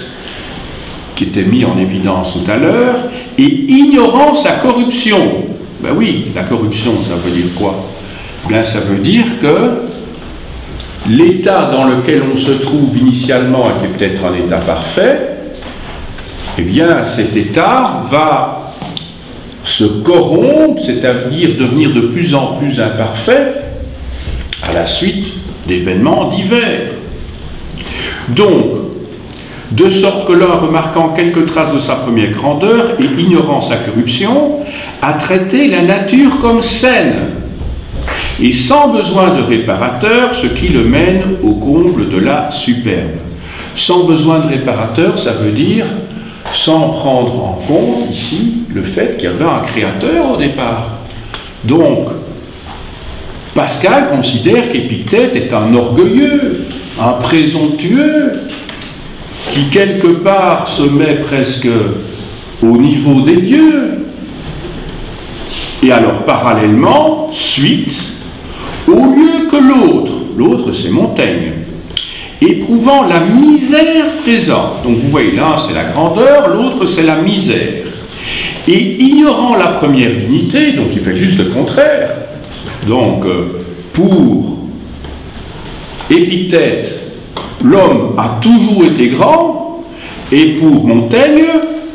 qui était mis en évidence tout à l'heure, et ignorant sa corruption. Ben oui, la corruption, ça veut dire quoi? Bien, ça veut dire que l'état dans lequel on se trouve initialement était peut-être un état parfait, eh bien cet état va se corrompre, c'est-à-dire devenir de plus en plus imparfait à la suite d'événements divers. Donc, de sorte que l'un, remarquant quelques traces de sa première grandeur et ignorant sa corruption, a traité la nature comme saine, et sans besoin de réparateur, ce qui le mène au comble de la superbe. Sans besoin de réparateur, ça veut dire sans prendre en compte ici le fait qu'il y avait un créateur au départ. Donc, Pascal considère qu'Épithète est un orgueilleux, un présomptueux, qui quelque part se met presque au niveau des dieux. Et alors, parallèlement, suite, au lieu que l'autre c'est Montaigne, éprouvant la misère présente. Donc vous voyez, l'un c'est la grandeur, l'autre c'est la misère. Et ignorant la première dignité, donc il fait juste le contraire. Donc pour Épictète, l'homme a toujours été grand, et pour Montaigne,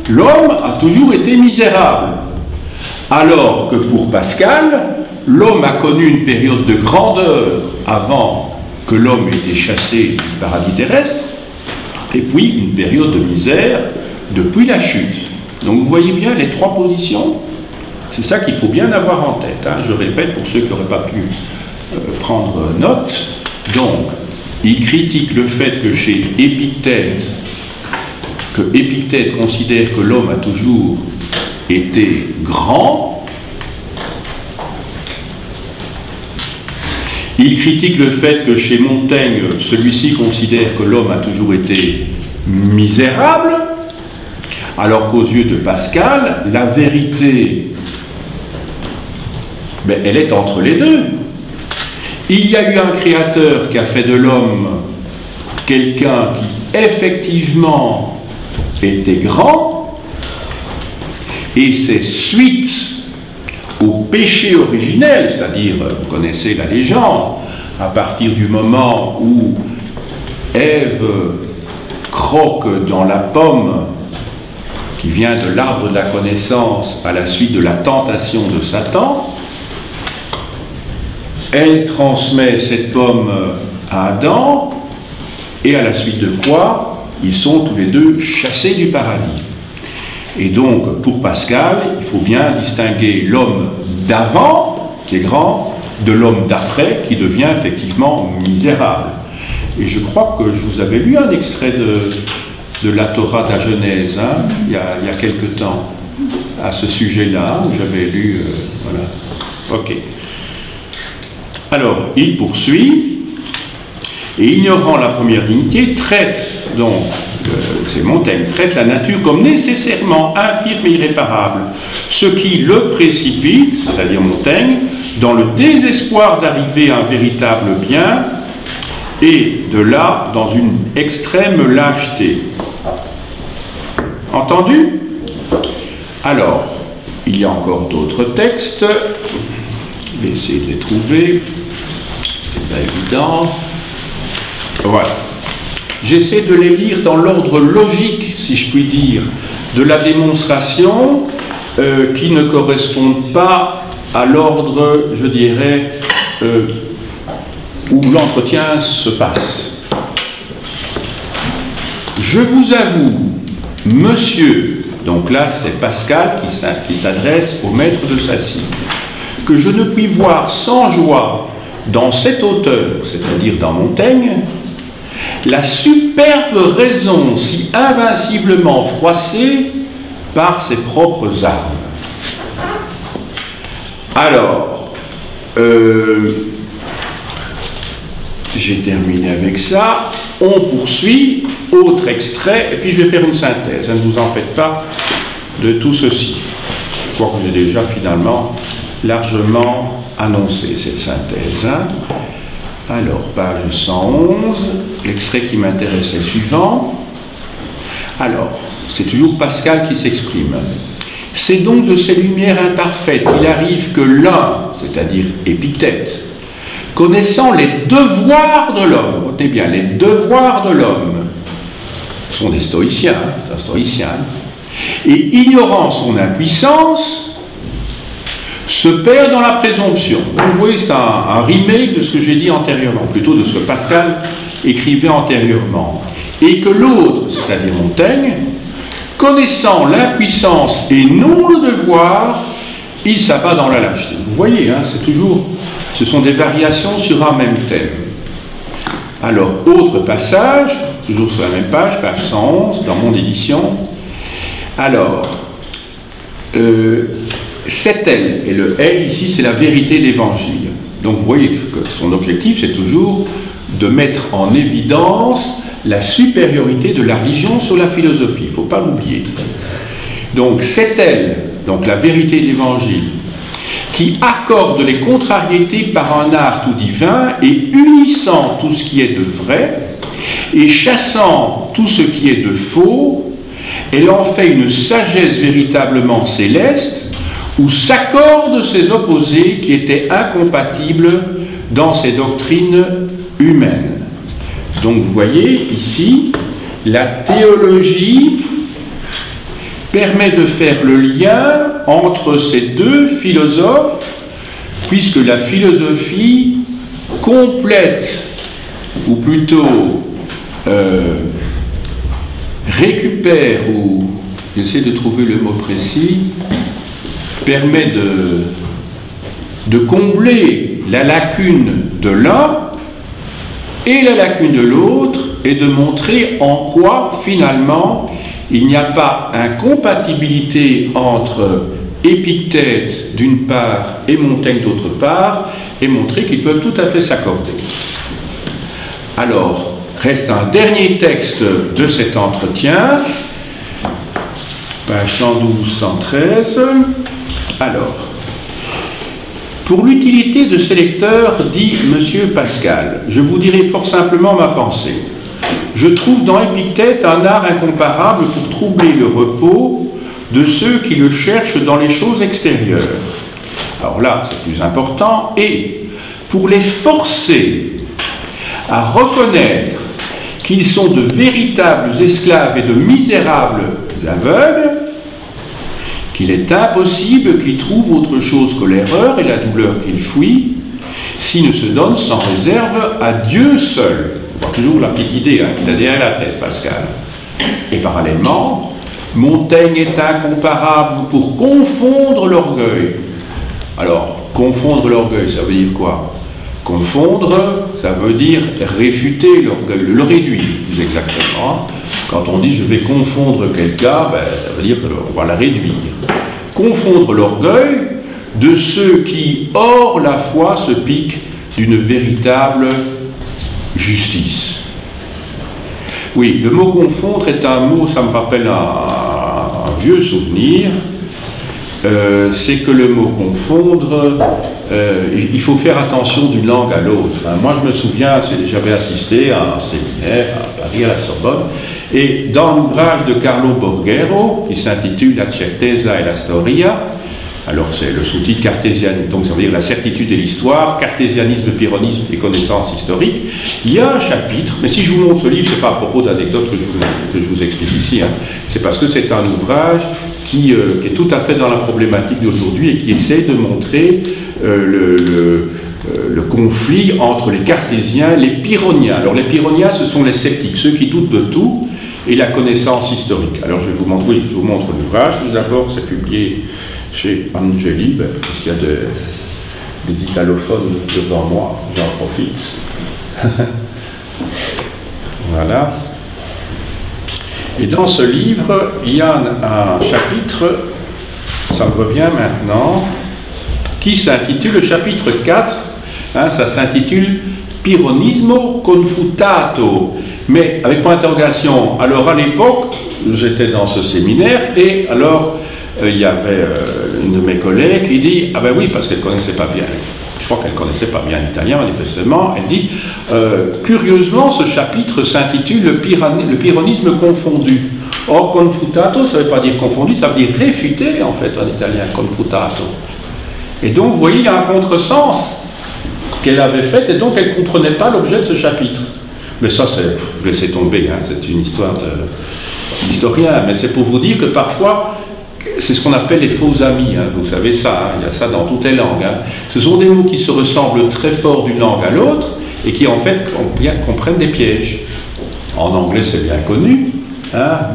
l'homme a toujours été misérable. Alors que pour Pascal, l'homme a connu une période de grandeur avant que l'homme ait été chassé du paradis terrestre, et puis une période de misère depuis la chute. Donc vous voyez bien les trois positions. C'est ça qu'il faut bien avoir en tête, hein. Je répète pour ceux qui n'auraient pas pu prendre note. Donc, il critique le fait que chez Épictète, considère que l'homme a toujours été grand. Il critique le fait que chez Montaigne, celui-ci considère que l'homme a toujours été misérable, alors qu'aux yeux de Pascal, la vérité, elle est entre les deux. Il y a eu un créateur qui a fait de l'homme quelqu'un qui effectivement était grand, et c'est suite au péché originel, c'est-à-dire, vous connaissez la légende, à partir du moment où Ève croque dans la pomme qui vient de l'arbre de la connaissance à la suite de la tentation de Satan, elle transmet cette pomme à Adam, et à la suite de quoi ils sont tous les deux chassés du paradis. Et donc, pour Pascal, il faut bien distinguer l'homme d'avant, qui est grand, de l'homme d'après, qui devient effectivement misérable. Et je crois que je vous avais lu un extrait de la Torah de la Genèse, hein, il y a quelque temps, à ce sujet-là, où j'avais lu... voilà. Ok. Alors, il poursuit, et ignorant la première dignité, traite, donc, c'est Montaigne, traite la nature comme nécessairement infirme et irréparable, ce qui le précipite, c'est-à-dire Montaigne, dans le désespoir d'arriver à un véritable bien, et de là, dans une extrême lâcheté. Entendu? Alors, il y a encore d'autres textes, je vais essayer de les trouver, c'est pas évident. Voilà. J'essaie de les lire dans l'ordre logique, si je puis dire, de la démonstration, qui ne correspondent pas à l'ordre, je dirais, où l'entretien se passe. Je vous avoue, monsieur, donc là c'est Pascal qui s'adresse au maître de Sacy, que je ne puis voir sans joie dans cet auteur, c'est-à-dire dans Montaigne, la superbe raison si invinciblement froissée par ses propres armes. Alors, j'ai terminé avec ça. On poursuit, autre extrait, et puis je vais faire une synthèse. Ne vous en faites pas de tout ceci. Je crois que j'ai déjà finalement largement annoncé cette synthèse. Hein. Alors, page 111, l'extrait qui m'intéresse est le suivant. Alors, c'est toujours Pascal qui s'exprime. C'est donc de ces lumières imparfaites qu'il arrive que l'un, c'est-à-dire Épictète, connaissant les devoirs de l'homme, notez bien, les devoirs de l'homme, sont des stoïciens, c'est un stoïcien, et ignorant son impuissance, se perd dans la présomption. Vous voyez, c'est un remake de ce que j'ai dit antérieurement, plutôt de ce que Pascal écrivait antérieurement. Et que l'autre, c'est-à-dire Montaigne, connaissant l'impuissance et non le devoir, il s'abat dans la lâcheté. Vous voyez, hein, c'est toujours, ce sont des variations sur un même thème. Alors, autre passage, toujours sur la même page, page 111, dans mon édition. Alors, c'est elle, et le elle ici, c'est la vérité de l'Évangile. Donc vous voyez que son objectif, c'est toujours de mettre en évidence la supériorité de la religion sur la philosophie. Il ne faut pas l'oublier. Donc c'est elle, donc la vérité de l'Évangile, qui accorde les contrariétés par un art tout divin et unissant tout ce qui est de vrai, et chassant tout ce qui est de faux, elle en fait une sagesse véritablement céleste, où s'accordent ces opposés qui étaient incompatibles dans ces doctrines humaines. Donc vous voyez ici, la théologie permet de faire le lien entre ces deux philosophes, puisque la philosophie complète, ou plutôt récupère, ou j'essaie de trouver le mot précis, permet de combler la lacune de l'un et la lacune de l'autre, et de montrer en quoi, finalement, il n'y a pas incompatibilité entre Épictète d'une part et Montaigne d'autre part, et montrer qu'ils peuvent tout à fait s'accorder. Alors, reste un dernier texte de cet entretien, page 112-113. Alors, pour l'utilité de ces lecteurs, dit M. Pascal, je vous dirai fort simplement ma pensée. Je trouve dans Épictète un art incomparable pour troubler le repos de ceux qui le cherchent dans les choses extérieures. Alors là, c'est plus important, et pour les forcer à reconnaître qu'ils sont de véritables esclaves et de misérables aveugles, qu'il est impossible qu'ils trouvent autre chose que l'erreur et la douleur qu'ils fuient, s'ils ne se donnent sans réserve à Dieu seul. On voit toujours la petite idée qu'il a derrière la tête, Pascal. Et parallèlement, Montaigne est incomparable pour confondre l'orgueil. Alors, confondre l'orgueil, ça veut dire quoi? Confondre, ça veut dire réfuter l'orgueil, le réduire, plus exactement. Quand on dit je vais confondre quelqu'un, ça veut dire qu'on va la réduire. Confondre l'orgueil de ceux qui, hors la foi, se piquent d'une véritable justice. Oui, le mot confondre est un mot, ça me rappelle un vieux souvenir. C'est que le mot confondre, il faut faire attention d'une langue à l'autre. Moi, je me souviens, j'avais assisté à un séminaire à Paris, à la Sorbonne, et dans l'ouvrage de Carlo Borghero, qui s'intitule La certezza e la storia, alors c'est le sous-titre cartésianisme, donc ça veut dire la certitude et l'histoire, cartésianisme, pyrrhonisme et connaissances historiques, il y a un chapitre, mais si je vous montre ce livre, ce n'est pas à propos d'anecdotes que je vous explique ici, c'est parce que c'est un ouvrage qui est tout à fait dans la problématique d'aujourd'hui et qui essaie de montrer le conflit entre les cartésiens et les pyrrhoniens. Alors les pyrrhoniens, ce sont les sceptiques, ceux qui doutent de tout, et la connaissance historique. Alors je vais vous montrer, je vous montre l'ouvrage. Tout d'abord, c'est publié chez Angeli, parce qu'il y a des italophones devant moi, j'en profite. Voilà. Et dans ce livre, il y a un chapitre, ça me revient maintenant, qui s'intitule, le chapitre 4, ça s'intitule Pyrrhonismo confutato. Mais avec point d'interrogation, alors à l'époque, j'étais dans ce séminaire, et alors il y avait une de mes collègues qui dit, ah ben oui, parce qu'elle ne connaissait pas bien, je crois qu'elle ne connaissait pas bien l'italien manifestement, elle dit, curieusement ce chapitre s'intitule le pyrrhonisme confondu. Or confutato, ça ne veut pas dire confondu, ça veut dire réfuté en fait en italien, confutato. Et donc vous voyez, il y a un contresens qu'elle avait fait, et donc elle ne comprenait pas l'objet de ce chapitre. Mais ça, vous laissez tomber, c'est une histoire d'historien, mais c'est pour vous dire que parfois, c'est ce qu'on appelle les faux amis, vous savez ça, il y a ça dans toutes les langues. Ce sont des mots qui se ressemblent très fort d'une langue à l'autre, et qui en fait comprennent des pièges. En anglais, c'est bien connu,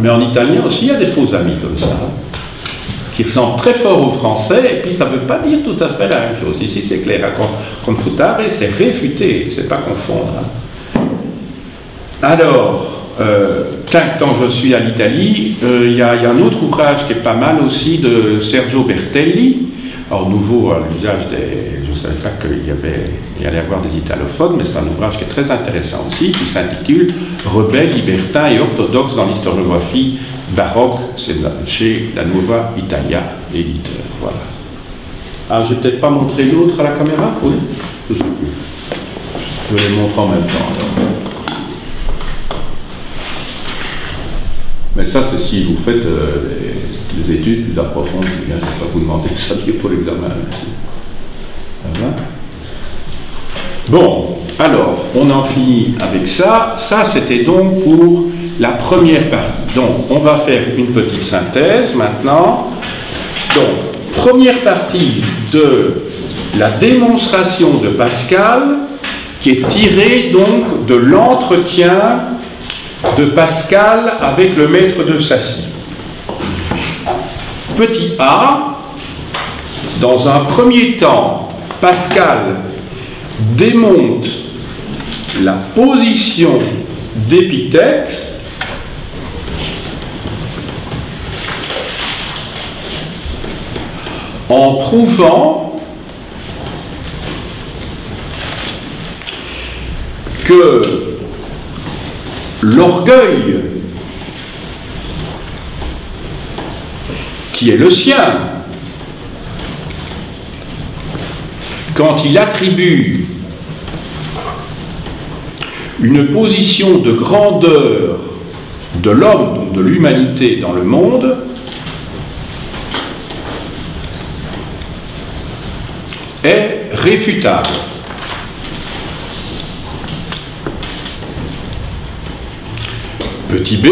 mais en italien aussi, il y a des faux amis comme ça, qui ressemblent très fort au français, et puis ça ne veut pas dire tout à fait la même chose. Ici, c'est clair, confutare, c'est réfuter, c'est pas confondre. Alors, tant que je suis à l'Italie, il y a un autre ouvrage qui est pas mal aussi de Sergio Bertelli, alors nouveau à l'usage des... Je ne savais pas qu'il allait y avoir des italophones, mais c'est un ouvrage qui est très intéressant aussi, qui s'intitule Rebelles, libertins et orthodoxes dans l'historiographie baroque, c'est chez la Nuova Italia, éditeur. Voilà. Alors, je vais peut-être pas montrer l'autre à la caméra, oui. Je vais les montrer en même temps. Alors. Mais ça, c'est si vous faites des études plus approfondies. Je ne vais pas vous demander de ça pour l'examen. Voilà. Bon, alors, on en finit avec ça. Ça, c'était donc pour la première partie. Donc, on va faire une petite synthèse maintenant. Donc, première partie de la démonstration de Pascal, qui est tirée donc de l'entretien de Pascal avec le maître de Sacy. Petit a, dans un premier temps, Pascal démonte la position d'Épithète en prouvant que l'orgueil qui est le sien, quand il attribue une position de grandeur de l'homme, donc de l'humanité dans le monde, est réfutable. Petit b,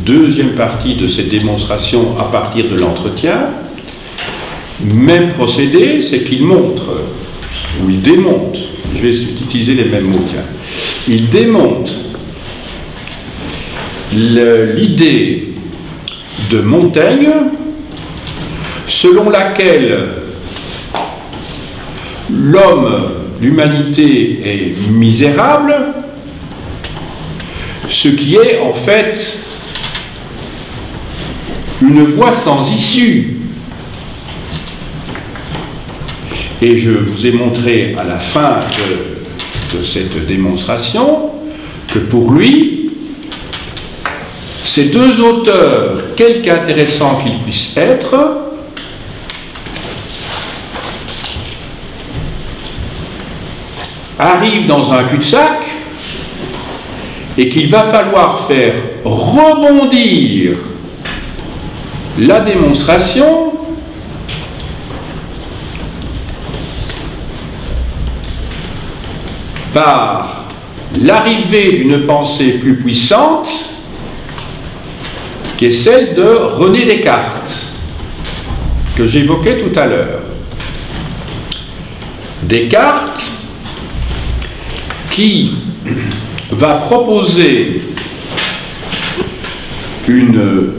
deuxième partie de cette démonstration à partir de l'entretien, même procédé, c'est qu'il montre, ou il démonte, je vais utiliser les mêmes mots, tiens, il démonte l'idée de Montaigne selon laquelle l'homme, l'humanité est misérable, ce qui est en fait une voie sans issue. Et je vous ai montré à la fin de cette démonstration que pour lui, ces deux auteurs, quelque intéressants qu'ils puissent être, arrivent dans un cul-de-sac et qu'il va falloir faire rebondir la démonstration par l'arrivée d'une pensée plus puissante qui est celle de René Descartes, que j'évoquais tout à l'heure. Descartes qui va proposer une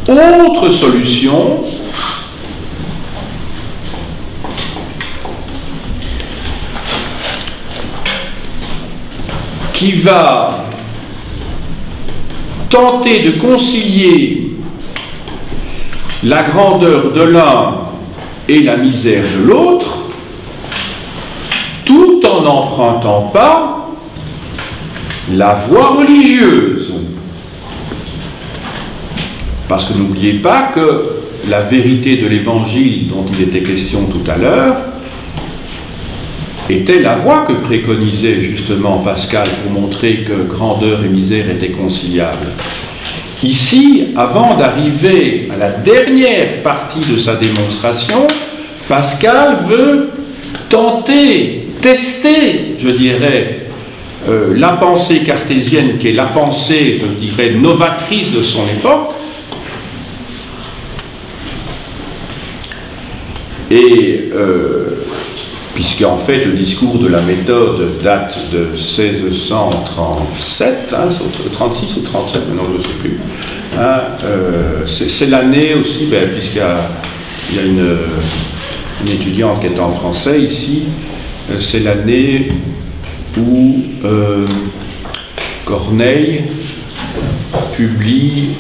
autre solution qui va tenter de concilier la grandeur de l'un et la misère de l'autre, tout en n'empruntant pas la voie religieuse. Parce que n'oubliez pas que la vérité de l'Évangile dont il était question tout à l'heure était la voie que préconisait justement Pascal pour montrer que grandeur et misère étaient conciliables. Ici, avant d'arriver à la dernière partie de sa démonstration, Pascal veut tester, je dirais, la pensée cartésienne, qui est la pensée, je dirais, novatrice de son époque, et puisqu'en fait le discours de la méthode date de 1637, hein, 36 ou 37, maintenant je ne sais plus, hein, c'est l'année aussi, ben, puisqu'il y a une étudiante qui est en français ici, c'est l'année où Corneille publie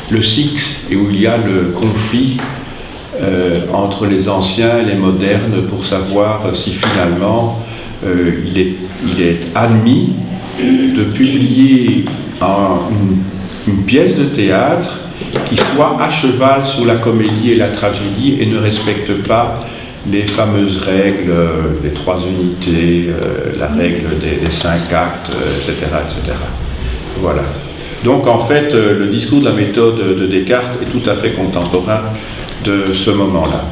le cycle et où il y a le conflit entre les anciens et les modernes pour savoir si finalement il est admis de publier une pièce de théâtre qui soit à cheval sur la comédie et la tragédie et ne respecte pas les fameuses règles, les 3 unités, la règle des 5 actes, etc., etc. Voilà. Donc en fait, le discours de la méthode de Descartes est tout à fait contemporain de ce moment-là.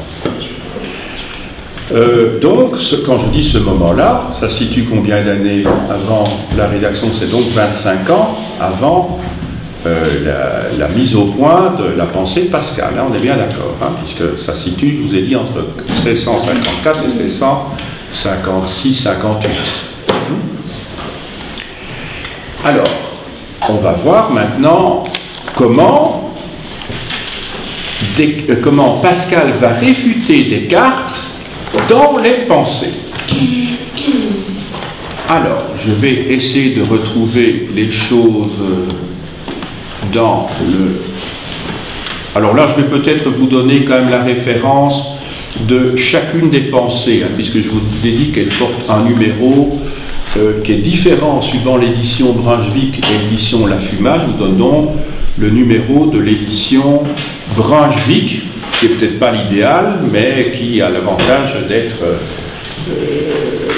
Donc, quand je dis ce moment-là, ça situe combien d'années avant la rédaction? C'est donc 25 ans avant la mise au point de la pensée de Pascal. Là, on est bien d'accord, hein, puisque ça se situe, je vous ai dit, entre 1654 et 1656-58. Alors, on va voir maintenant comment Pascal va réfuter Descartes dans les pensées. Alors, je vais essayer de retrouver les choses dans le... Alors là, je vais peut-être vous donner quand même la référence de chacune des pensées, hein, puisque je vous ai dit qu'elle porte un numéro qui est différent suivant l'édition Brunswick et l'édition Lafuma. Je vous donne donc le numéro de l'édition Brunswick, qui n'est peut-être pas l'idéal, mais qui a l'avantage d'être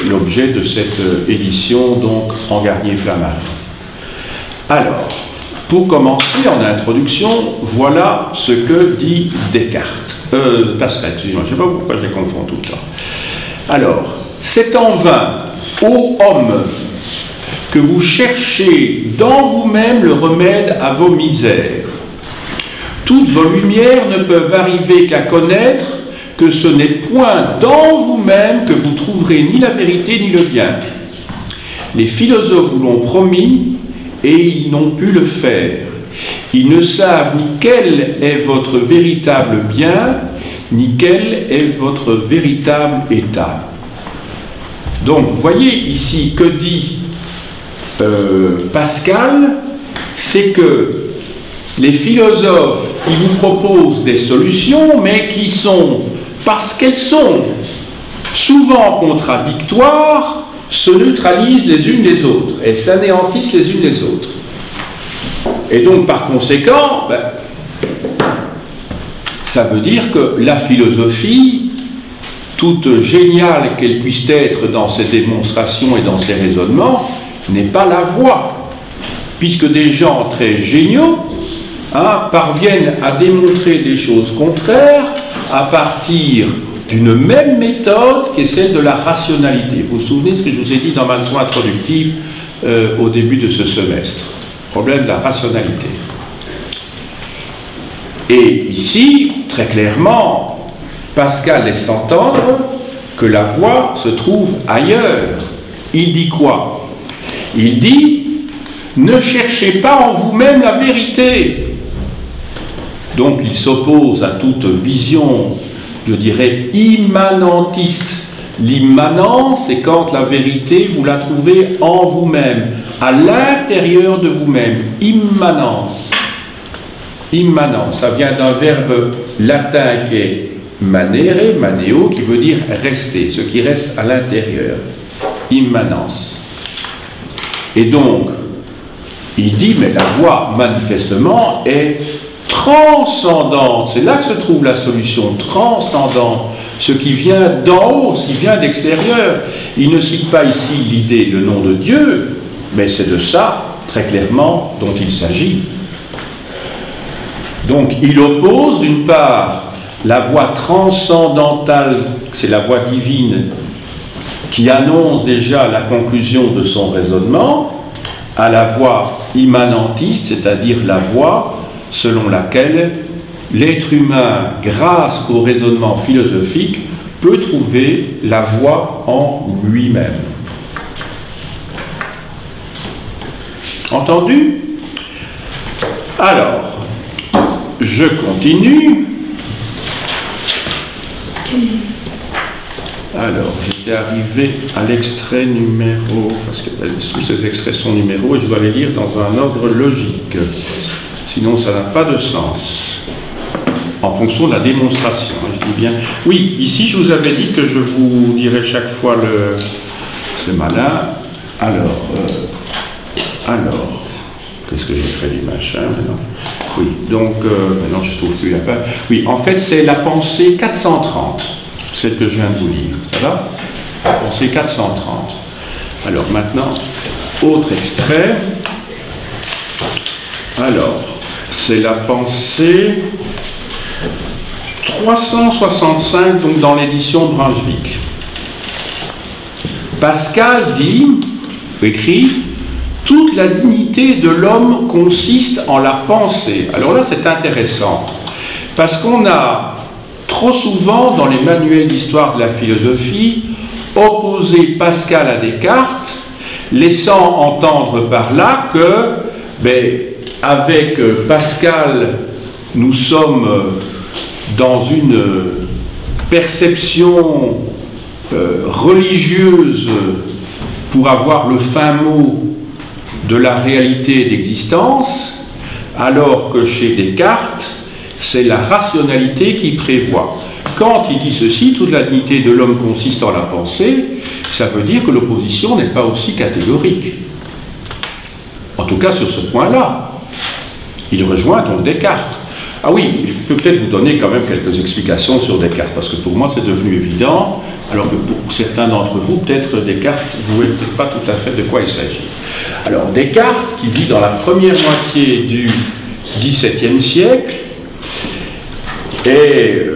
l'objet de cette édition, donc en Garnier-Flammarion. Alors, pour commencer, en introduction, voilà ce que dit Descartes. Pascal, excusez-moi, je ne sais pas pourquoi je les confonds tout le temps. Alors, c'est en vain, ô homme, que vous cherchez dans vous-même le remède à vos misères. Toutes vos lumières ne peuvent arriver qu'à connaître que ce n'est point dans vous-même que vous trouverez ni la vérité ni le bien. Les philosophes vous l'ont promis et ils n'ont pu le faire. Ils ne savent ni quel est votre véritable bien, ni quel est votre véritable état. Donc, vous voyez ici que dit Pascal, c'est que les philosophes, ils vous proposent des solutions, mais qui sont, parce qu'elles sont souvent contradictoires, se neutralisent les unes les autres, elles s'anéantissent les unes les autres. Et donc, par conséquent, ça veut dire que la philosophie, toute géniale qu'elle puisse être dans ses démonstrations et dans ses raisonnements, n'est pas la voie, puisque des gens très géniaux parviennent à démontrer des choses contraires à partir d'une même méthode qui est celle de la rationalité. Vous vous souvenez de ce que je vous ai dit dans ma leçon introductive au début de ce semestre? Problème de la rationalité. Et ici, très clairement, Pascal laisse entendre que la voie se trouve ailleurs. Il dit quoi? Il dit « Ne cherchez pas en vous-même la vérité ». Donc il s'oppose à toute vision, je dirais, immanentiste. L'immanence, c'est quand la vérité, vous la trouvez en vous-même, à l'intérieur de vous-même. Immanence. Immanence, ça vient d'un verbe latin qui est manere, maneo, qui veut dire rester, ce qui reste à l'intérieur. Immanence. Et donc, il dit, mais la voie, manifestement, est transcendante. C'est là que se trouve la solution, transcendante. Ce qui vient d'en haut, ce qui vient d'extérieur. Il ne cite pas ici l'idée, le nom de Dieu, mais c'est de ça, très clairement, dont il s'agit. Donc, il oppose, d'une part, la voie transcendantale, c'est la voie divine, qui annonce déjà la conclusion de son raisonnement, à la voie immanentiste, c'est-à-dire la voie selon laquelle l'être humain, grâce au raisonnement philosophique, peut trouver la voie en lui-même. Entendu? Alors, je continue. Alors, j'étais arrivé à l'extrait numéro, parce que tous ces extraits sont numéros, et je dois les lire dans un ordre logique. Sinon, ça n'a pas de sens. En fonction de la démonstration, je dis bien. Oui, ici, je vous avais dit que je vous dirais chaque fois le... C'est malin. Alors, qu'est-ce que j'ai fait du machin maintenant? Oui, donc, maintenant je ne trouve plus la page. Oui, en fait, c'est la pensée 430, celle que je viens de vous lire. Ça va? La pensée 430. Alors maintenant, autre extrait. Alors, c'est la pensée 365, donc dans l'édition de Brunswick. Pascal écrit, toute la dignité de l'homme consiste en la pensée. Alors là, c'est intéressant, parce qu'on a trop souvent, dans les manuels d'histoire de la philosophie, opposé Pascal à Descartes, laissant entendre par là que, avec Pascal, nous sommes dans une perception religieuse pour avoir le fin mot de la réalité d'existence, alors que chez Descartes, c'est la rationalité qui prévoit. Quand il dit ceci, toute la dignité de l'homme consiste en la pensée, ça veut dire que l'opposition n'est pas aussi catégorique. En tout cas, sur ce point-là, il rejoint donc Descartes. Ah oui, je peux peut-être vous donner quand même quelques explications sur Descartes, parce que pour moi c'est devenu évident, alors que pour certains d'entre vous, peut-être Descartes, vous ne voyez peut-être pas tout à fait de quoi il s'agit. Alors Descartes, qui vit dans la première moitié du XVIIe siècle, est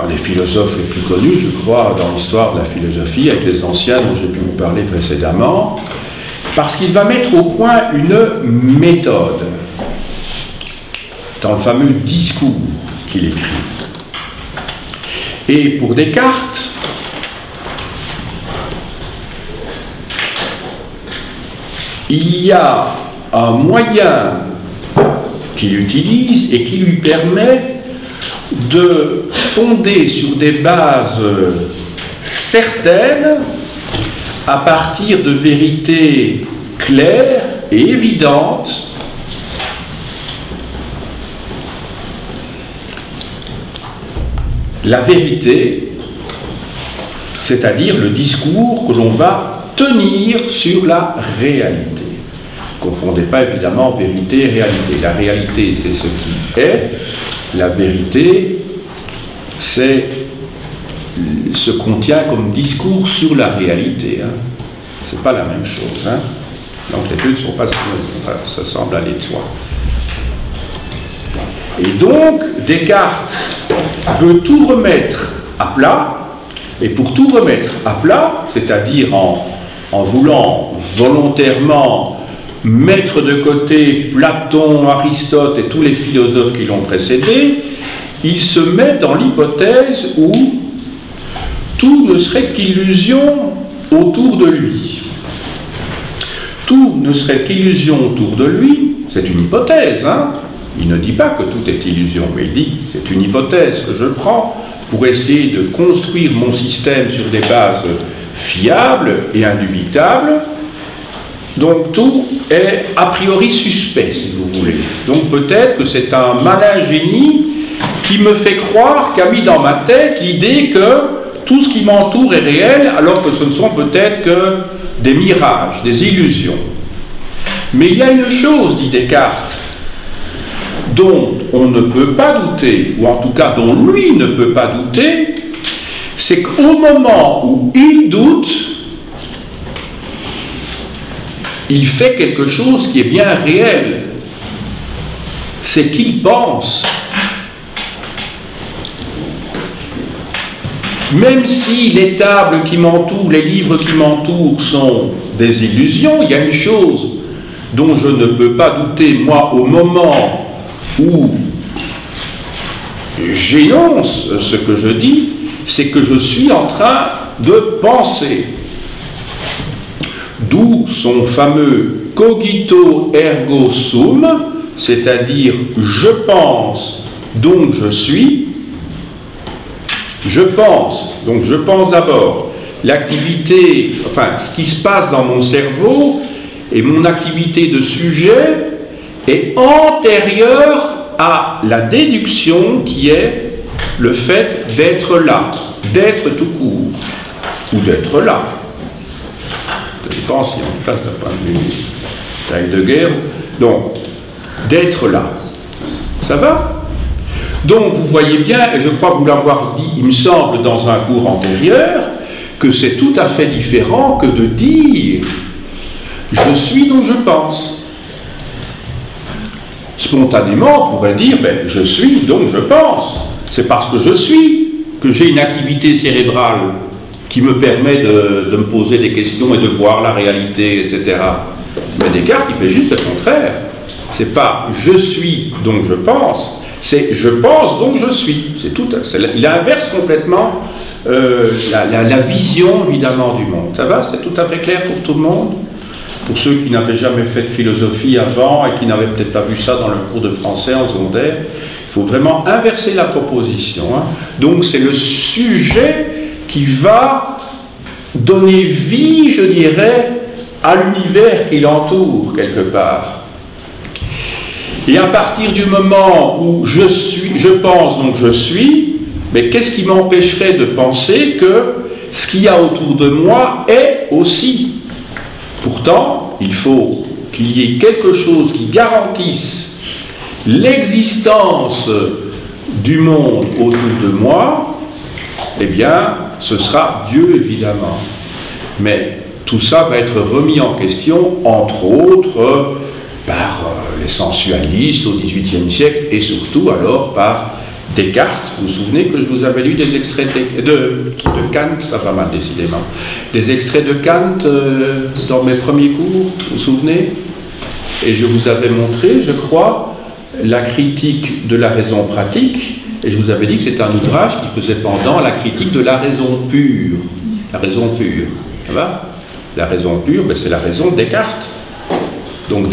un des philosophes les plus connus, je crois, dans l'histoire de la philosophie, avec les anciens dont j'ai pu vous parler précédemment, parce qu'il va mettre au point une méthode dans le fameux discours qu'il écrit. Et pour Descartes, il y a un moyen qu'il utilise et qui lui permet de fonder sur des bases certaines, à partir de vérités claires et évidentes, la vérité, c'est-à-dire le discours que l'on va tenir sur la réalité. Ne confondez pas évidemment vérité et réalité. La réalité, c'est ce qui est. La vérité, c'est ce qu'on tient comme discours sur la réalité. Hein. Ce n'est pas la même chose. Hein. Donc les deux ne sont pas synonymes. Enfin, ça semble aller de soi. Et donc, Descartes veut tout remettre à plat, et pour tout remettre à plat, c'est-à-dire en voulant volontairement mettre de côté Platon, Aristote et tous les philosophes qui l'ont précédé, il se met dans l'hypothèse où tout ne serait qu'illusion autour de lui. Tout ne serait qu'illusion autour de lui, c'est une hypothèse, hein. Il ne dit pas que tout est illusion, mais il dit c'est une hypothèse que je prends pour essayer de construire mon système sur des bases fiables et indubitables. Donc tout est a priori suspect, si vous voulez. Donc peut-être que c'est un malin génie qui me fait croire, qui a mis dans ma tête l'idée que tout ce qui m'entoure est réel, alors que ce ne sont peut-être que des mirages, des illusions. Mais il y a une chose, dit Descartes, dont on ne peut pas douter, ou en tout cas dont lui ne peut pas douter, c'est qu'au moment où il doute, il fait quelque chose qui est bien réel. C'est qu'il pense. Même si les tables qui m'entourent, les livres qui m'entourent sont des illusions, il y a une chose dont je ne peux pas douter, moi, au moment où j'énonce ce que je dis, c'est que je suis en train de penser. D'où son fameux cogito ergo sum, c'est-à-dire je pense, donc je suis. Je pense, donc je pense d'abord. L'activité, enfin ce qui se passe dans mon cerveau et mon activité de sujet est antérieure à la déduction qui est le fait d'être là, d'être tout court, ou d'être là. Ça dépend si on place d'un point de vue d'Heidegger. Donc, d'être là. Ça va ? Donc, vous voyez bien, et je crois vous l'avoir dit, il me semble, dans un cours antérieur, que c'est tout à fait différent que de dire « je suis donc je pense ». Spontanément, on pourrait dire, ben, je suis, donc je pense. C'est parce que je suis que j'ai une activité cérébrale qui me permet de me poser des questions et de voir la réalité, etc. Mais Descartes, il fait juste le contraire. C'est pas je suis, donc je pense, c'est je pense, donc je suis. C'est tout. Il inverse complètement la vision, évidemment, du monde. Ça va? C'est tout à fait clair pour tout le monde? Pour ceux qui n'avaient jamais fait de philosophie avant et qui n'avaient peut-être pas vu ça dans le cours de français en secondaire, il faut vraiment inverser la proposition. Hein. Donc c'est le sujet qui va donner vie, je dirais, à l'univers qui l'entoure quelque part. Et à partir du moment où je suis, je pense, donc je suis, mais qu'est-ce qui m'empêcherait de penser que ce qu'il y a autour de moi est aussi? Pourtant, il faut qu'il y ait quelque chose qui garantisse l'existence du monde autour de moi. Eh bien, ce sera Dieu, évidemment. Mais tout ça va être remis en question, entre autres, par les sensualistes au XVIIIe siècle, et surtout alors par Descartes. Vous vous souvenez que je vous avais lu des extraits de Kant, ça va mal décidément, des extraits de Kant dans mes premiers cours, vous vous souvenez? Et je vous avais montré, je crois, la critique de la raison pratique, et je vous avais dit que c'était un ouvrage qui faisait pendant la critique de la raison pure. La raison pure, ça va? La raison pure, ben c'est la raison de Descartes. Donc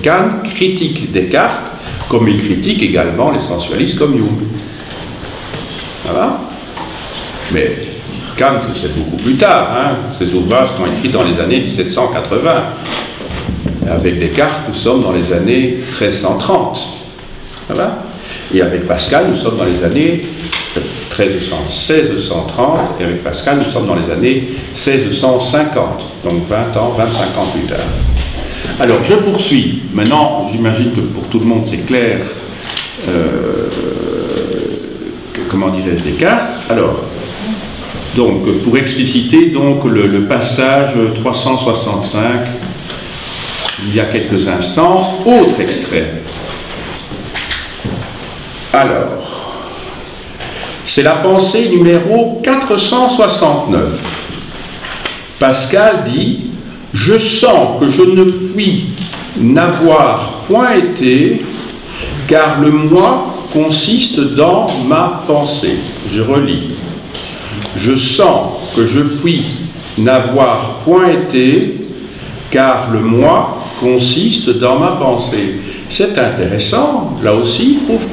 Kant critique Descartes, comme il critique également les sensualistes comme Jung. Ça va? Mais Kant, c'est beaucoup plus tard. Hein? Ces ouvrages sont écrits dans les années 1780. Avec Descartes, nous sommes dans les années 1330. Ça va? Et avec Pascal, nous sommes dans les années 1630. Et avec Pascal, nous sommes dans les années 1650. Donc 20 ans, 25 ans plus tard. Alors, je poursuis. Maintenant, j'imagine que pour tout le monde, c'est clair. Comment dirais-je, Descartes. Alors, donc, pour expliciter donc, le passage 365, il y a quelques instants, autre extrait. Alors, c'est la pensée numéro 469. Pascal dit: je sens que je ne puis n'avoir point été, car le moi consiste dans ma pensée. Je relis. Je sens que je puis n'avoir point été, car le moi consiste dans ma pensée. C'est intéressant, là aussi, il prouve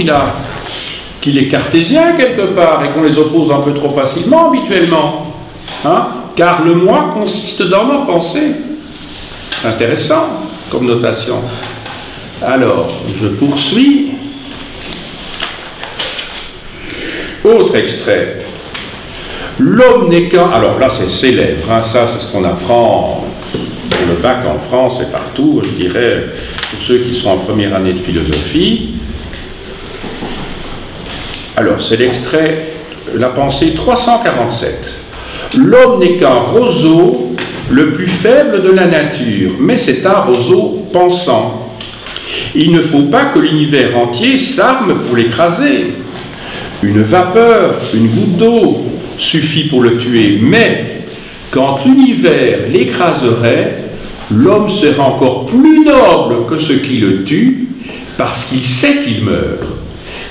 qu'il est cartésien quelque part et qu'on les oppose un peu trop facilement habituellement. Hein? Car le moi consiste dans ma pensée. Intéressant comme notation. Alors, je poursuis. Autre extrait. L'homme n'est qu'un... Alors là, c'est célèbre. Hein, ça, c'est ce qu'on apprend pour le bac en France et partout, je dirais, pour ceux qui sont en première année de philosophie. Alors, c'est l'extrait, la pensée 347. L'homme n'est qu'un roseau, le plus faible de la nature, mais c'est un roseau pensant. Il ne faut pas que l'univers entier s'arme pour l'écraser. Une vapeur, une goutte d'eau suffit pour le tuer, mais quand l'univers l'écraserait, l'homme serait encore plus noble que ce qui le tue, parce qu'il sait qu'il meurt,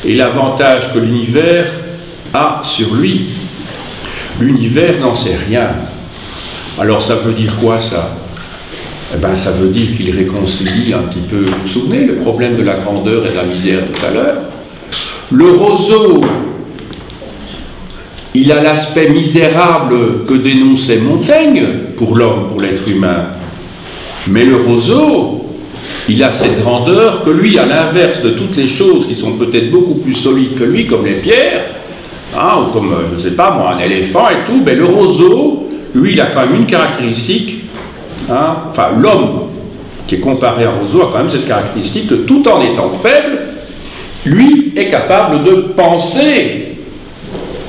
et l'avantage que l'univers a sur lui. L'univers n'en sait rien. Alors ça veut dire quoi ça? Eh bien ça veut dire qu'il réconcilie un petit peu, vous vous souvenez, le problème de la grandeur et de la misère tout à l'heure. Le roseau, il a l'aspect misérable que dénonçait Montaigne pour l'homme, pour l'être humain. Mais le roseau, il a cette grandeur que lui, à l'inverse de toutes les choses qui sont peut-être beaucoup plus solides que lui, comme les pierres, hein, ou comme, je ne sais pas moi, un éléphant et tout, mais le roseau, lui, il a quand même une caractéristique, hein, enfin l'homme qui est comparé à un roseau a quand même cette caractéristique que tout en étant faible, lui est capable de penser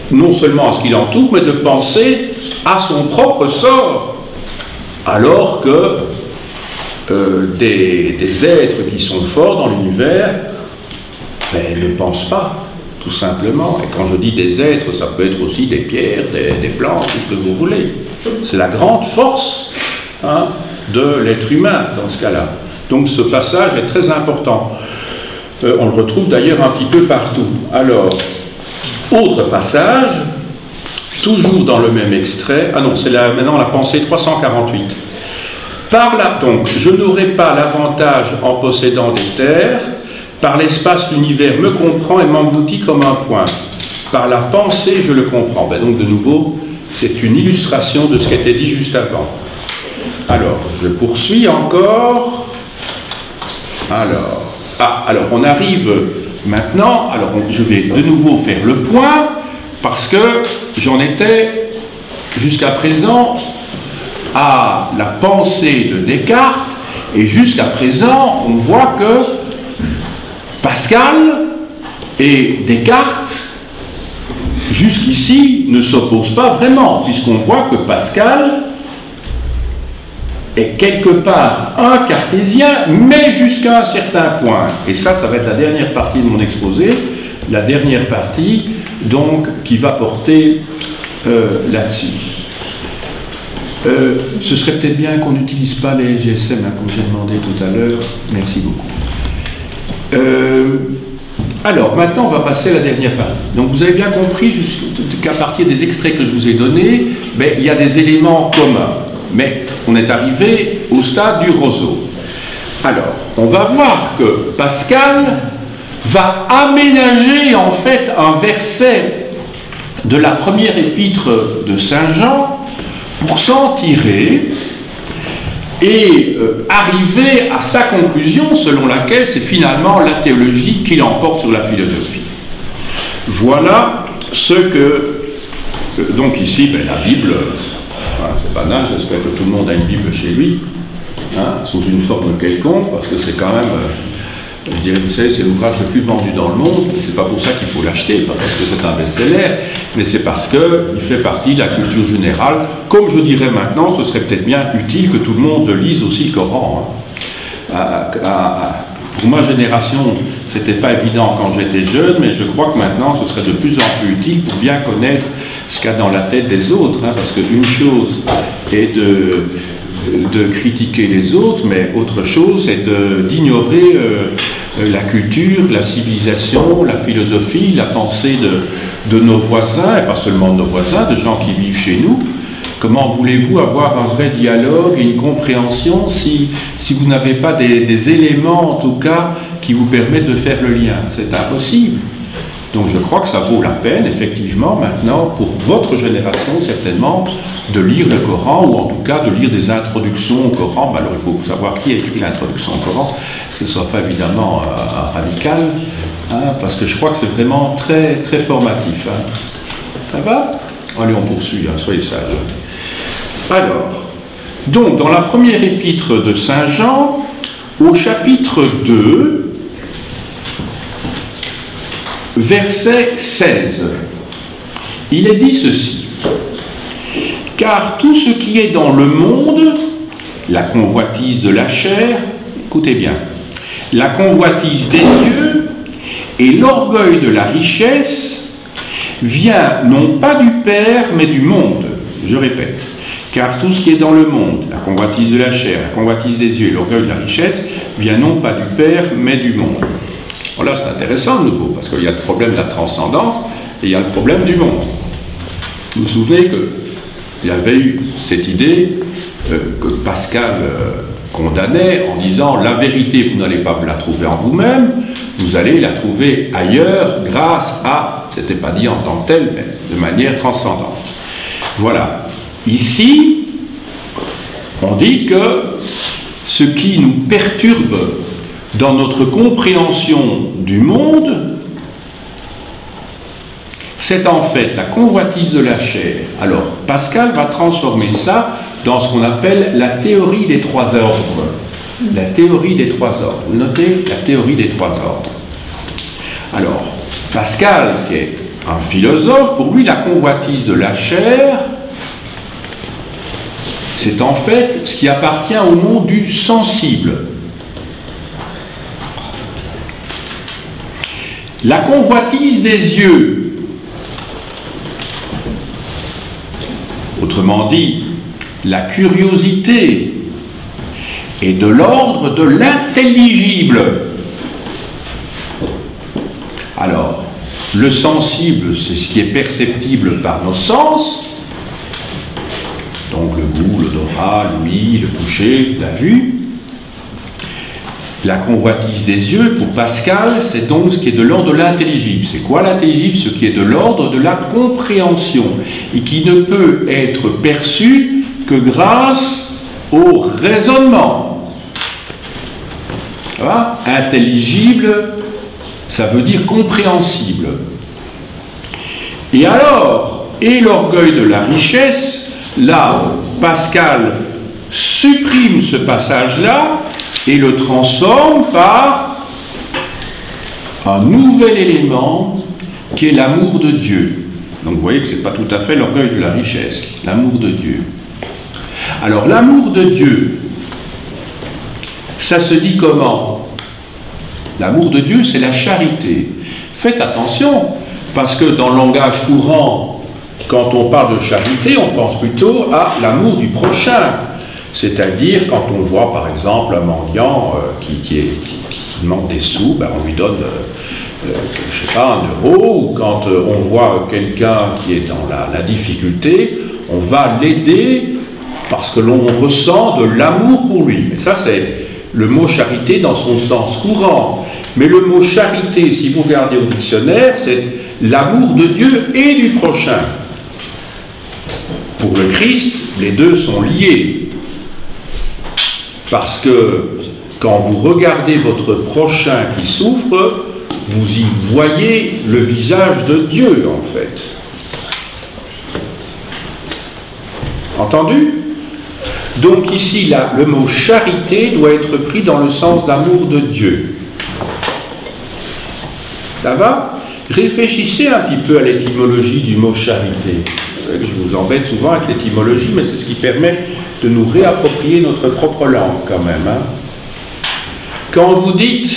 non seulement à ce qui l'entoure, mais de penser à son propre sort, alors que des êtres qui sont forts dans l'univers ne pensent pas, tout simplement. Et quand je dis des êtres, ça peut être aussi des pierres, des plantes, tout ce que vous voulez. C'est la grande force de l'être humain dans ce cas-là. Donc ce passage est très important. On le retrouve d'ailleurs un petit peu partout. Alors, autre passage, toujours dans le même extrait. Ah non, c'est maintenant la pensée 348. Par là, donc, je n'aurai pas l'avantage en possédant des terres. Par l'espace, l'univers me comprend et m'engloutit comme un point. Par la pensée, je le comprends. Ben donc, de nouveau, c'est une illustration de ce qui a été dit juste avant. Alors, je poursuis encore. Alors, on arrive maintenant. Alors, je vais de nouveau faire le point, parce que j'en étais jusqu'à présent à la pensée de Descartes, et jusqu'à présent, on voit que Pascal et Descartes, jusqu'ici, ne s'opposent pas vraiment, puisqu'on voit que Pascal est quelque part un cartésien, mais jusqu'à un certain point. Et ça va être la dernière partie de mon exposé, la dernière partie, donc, qui va porter là-dessus. Ce serait peut-être bien qu'on n'utilise pas les GSM, comme j'ai demandé tout à l'heure. Merci beaucoup. Alors, maintenant, on va passer à la dernière partie. Donc, vous avez bien compris qu'à partir des extraits que je vous ai donnés, il y a des éléments communs. Mais on est arrivé au stade du roseau. Alors, on va voir que Pascal va aménager en fait un verset de la première épître de Saint Jean pour s'en tirer et arriver à sa conclusion selon laquelle c'est finalement la théologie qui l'emporte sur la philosophie. Voilà ce que... donc ici, la Bible... c'est banal, j'espère que tout le monde a une Bible chez lui, sous une forme quelconque, parce que c'est quand même, je dirais, vous savez, c'est l'ouvrage le plus vendu dans le monde. C'est pas pour ça qu'il faut l'acheter, pas parce que c'est un best-seller, mais c'est parce qu'il fait partie de la culture générale. Comme je dirais maintenant, ce serait peut-être bien utile que tout le monde lise aussi le Coran. Pour ma génération, c'était pas évident quand j'étais jeune, mais je crois que maintenant, ce serait de plus en plus utile pour bien connaître ce qu'il y a dans la tête des autres, parce qu'une chose est de critiquer les autres, mais autre chose est d'ignorer la culture, la civilisation, la philosophie, la pensée de nos voisins, et pas seulement de nos voisins, de gens qui vivent chez nous. Comment voulez-vous avoir un vrai dialogue et une compréhension si vous n'avez pas des éléments, en tout cas, qui vous permettent de faire le lien? C'est impossible. Donc je crois que ça vaut la peine, effectivement, maintenant, pour votre génération, certainement, de lire le Coran, ou en tout cas de lire des introductions au Coran. Alors il faut savoir qui a écrit l'introduction au Coran, que ce ne soit pas évidemment radical, parce que je crois que c'est vraiment très, très formatif. Ça va? Allez, on poursuit, soyez sages. Alors, donc, dans la première épître de Saint Jean, au chapitre 2, verset 16, il est dit ceci: « Car tout ce qui est dans le monde, la convoitise de la chair, écoutez bien, la convoitise des yeux et l'orgueil de la richesse vient non pas du Père, mais du monde. » Je répète. Car tout ce qui est dans le monde, la convoitise de la chair, la convoitise des yeux et l'orgueil de la richesse, vient non pas du Père, mais du monde. Voilà, c'est intéressant de nouveau, parce qu'il y a le problème de la transcendance et il y a le problème du monde. Vous vous souvenez qu'il y avait eu cette idée que Pascal condamnait en disant « la vérité, vous n'allez pas la trouver en vous-même, vous allez la trouver ailleurs grâce à... » c'était pas dit en tant que tel, mais de manière transcendante. Voilà. Ici, on dit que ce qui nous perturbe dans notre compréhension du monde, c'est en fait la convoitise de la chair. Alors, Pascal va transformer ça dans ce qu'on appelle la théorie des trois ordres. La théorie des trois ordres. Vous notez la théorie des trois ordres. Alors, Pascal, qui est un philosophe, pour lui, la convoitise de la chair, c'est en fait ce qui appartient au monde du sensible. La convoitise des yeux, autrement dit, la curiosité, est de l'ordre de l'intelligible. Alors, le sensible, c'est ce qui est perceptible par nos sens, donc le goût, l'odorat, l'ouïe, le toucher, la vue. La convoitise des yeux, pour Pascal, c'est donc ce qui est de l'ordre de l'intelligible. C'est quoi l'intelligible? Ce qui est de l'ordre de la compréhension et qui ne peut être perçu que grâce au raisonnement. Ça va? Intelligible, ça veut dire compréhensible. Et alors, et l'orgueil de la richesse, là, Pascal supprime ce passage-là et le transforme par un nouvel élément qui est l'amour de Dieu. Donc vous voyez que ce n'est pas tout à fait l'orgueil de la richesse, l'amour de Dieu. Alors l'amour de Dieu, ça se dit comment? L'amour de Dieu, c'est la charité. Faites attention, parce que dans le langage courant, quand on parle de charité, on pense plutôt à l'amour du prochain. C'est-à-dire, quand on voit par exemple un mendiant qui demande des sous, ben on lui donne, je sais pas, 1 euro, ou quand on voit quelqu'un qui est dans la difficulté, on va l'aider parce que l'on ressent de l'amour pour lui. Mais ça, c'est le mot charité dans son sens courant. Mais le mot charité, si vous regardez au dictionnaire, c'est l'amour de Dieu et du prochain. Pour le Christ, les deux sont liés. Parce que quand vous regardez votre prochain qui souffre, vous y voyez le visage de Dieu, en fait. Entendu? Donc ici, là, le mot charité doit être pris dans le sens d'amour de Dieu. Ça va? Réfléchissez un petit peu à l'étymologie du mot charité. Vous savez que je vous embête souvent avec l'étymologie, mais c'est ce qui permet de nous réapproprier notre propre langue quand même. Hein. Quand vous dites,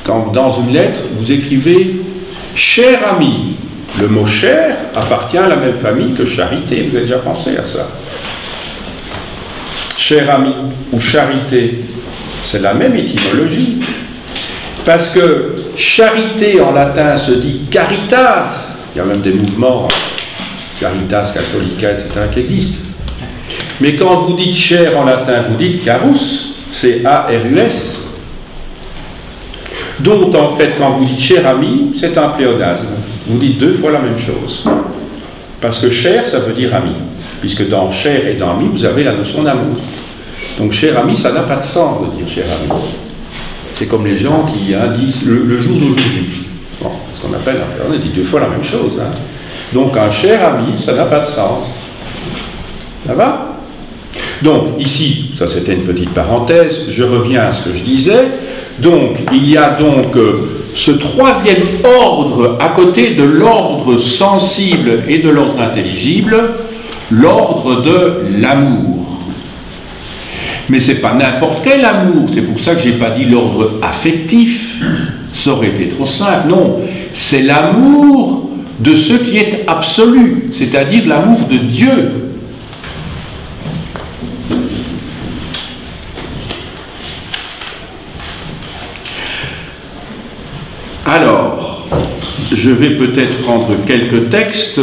quand dans une lettre, vous écrivez « cher ami », le mot « cher » appartient à la même famille que « charité ». Vous avez déjà pensé à ça? « Cher ami » ou « charité », c'est la même étymologie. Parce que « charité » en latin se dit « caritas ». Il y a même des mouvements, caritas, catholica, etc. qui existent. Mais quand vous dites cher en latin, vous dites carus, C-A-R-U-S. Donc, en fait, quand vous dites cher ami, c'est un pléonasme. Vous dites 2 fois la même chose. Parce que cher, ça veut dire ami. Puisque dans cher et dans ami, vous avez la notion d'amour. Donc, cher ami, ça n'a pas de sens de dire cher ami. C'est comme les gens qui disent le jour d'aujourd'hui. Bon, ce qu'on appelle un pléonasme, on dit 2 fois la même chose. Hein. Donc, un cher ami, ça n'a pas de sens. Ça va? Donc, ici, ça c'était une petite parenthèse, je reviens à ce que je disais. Donc, il y a donc ce troisième ordre à côté de l'ordre sensible et de l'ordre intelligible, l'ordre de l'amour. Mais ce n'est pas n'importe quel amour, c'est pour ça que je n'ai pas dit l'ordre affectif, ça aurait été trop simple. Non, c'est l'amour de ce qui est absolu, c'est-à-dire l'amour de Dieu. Alors, je vais peut-être prendre quelques textes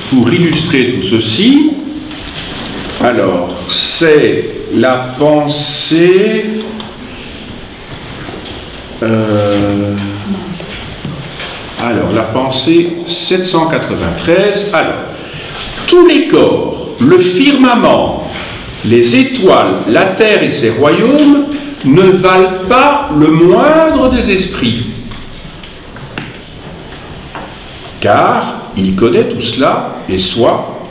pour illustrer tout ceci. Alors, c'est la pensée... alors, la pensée 793. Alors, tous les corps, le firmament, les étoiles, la terre et ses royaumes ne valent pas le moindre des esprits. Car il connaît tout cela, et soi,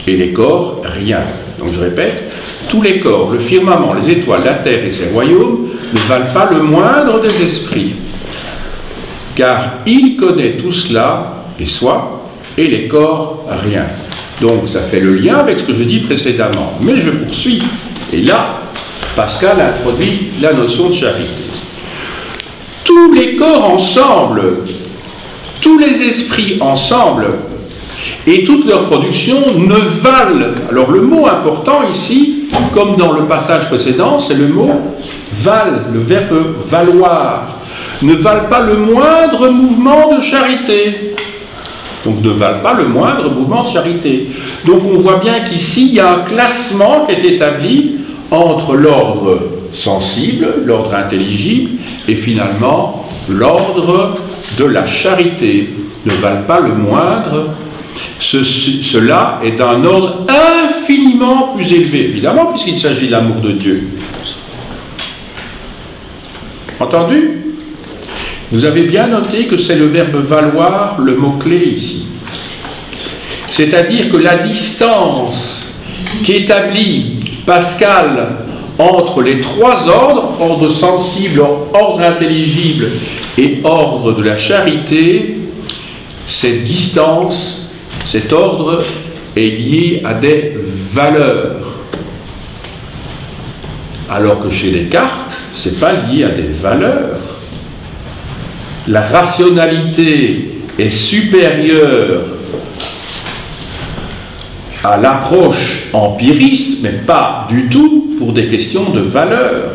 et les corps, rien. Donc je répète, tous les corps, le firmament, les étoiles, la terre et ses royaumes ne valent pas le moindre des esprits. Car il connaît tout cela, et soi, et les corps, rien. Donc ça fait le lien avec ce que je dis précédemment. Mais je poursuis. Et là, Pascal introduit la notion de charité. Tous les corps ensemble, tous les esprits ensemble, et toute leur production ne valent. Alors le mot important ici, comme dans le passage précédent, c'est le mot valent, le verbe valoir. Ne valent pas le moindre mouvement de charité. Donc ne valent pas le moindre mouvement de charité. Donc on voit bien qu'ici, il y a un classement qui est établi entre l'ordre sensible, l'ordre intelligible, et finalement l'ordre de la charité. Ne valent pas le moindre. Cela est d'un ordre infiniment plus élevé, évidemment, puisqu'il s'agit de l'amour de Dieu. Entendu? Vous avez bien noté que c'est le verbe valoir le mot-clé ici. C'est-à-dire que la distance qu'établit Pascal entre les trois ordres, ordre sensible, ordre intelligible et ordre de la charité, cette distance, cet ordre est lié à des valeurs. Alors que chez Descartes, ce n'est pas lié à des valeurs. La rationalité est supérieure à l'approche empiriste, mais pas du tout pour des questions de valeur.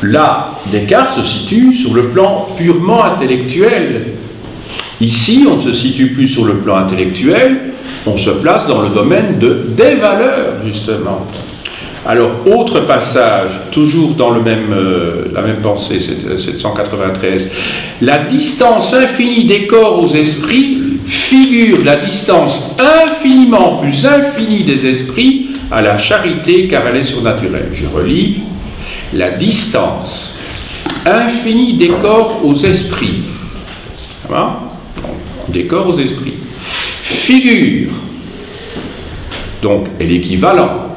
Là, Descartes se situe sur le plan purement intellectuel. Ici, on ne se situe plus sur le plan intellectuel, on se place dans le domaine des valeurs, justement. Alors, autre passage, toujours dans la même pensée, 793. La distance infinie des corps aux esprits figure la distance infiniment plus infinie des esprits à la charité, car elle est surnaturelle. Je relis. La distance infinie des corps aux esprits. Voilà. Des corps aux esprits. Figure, donc, est l'équivalent.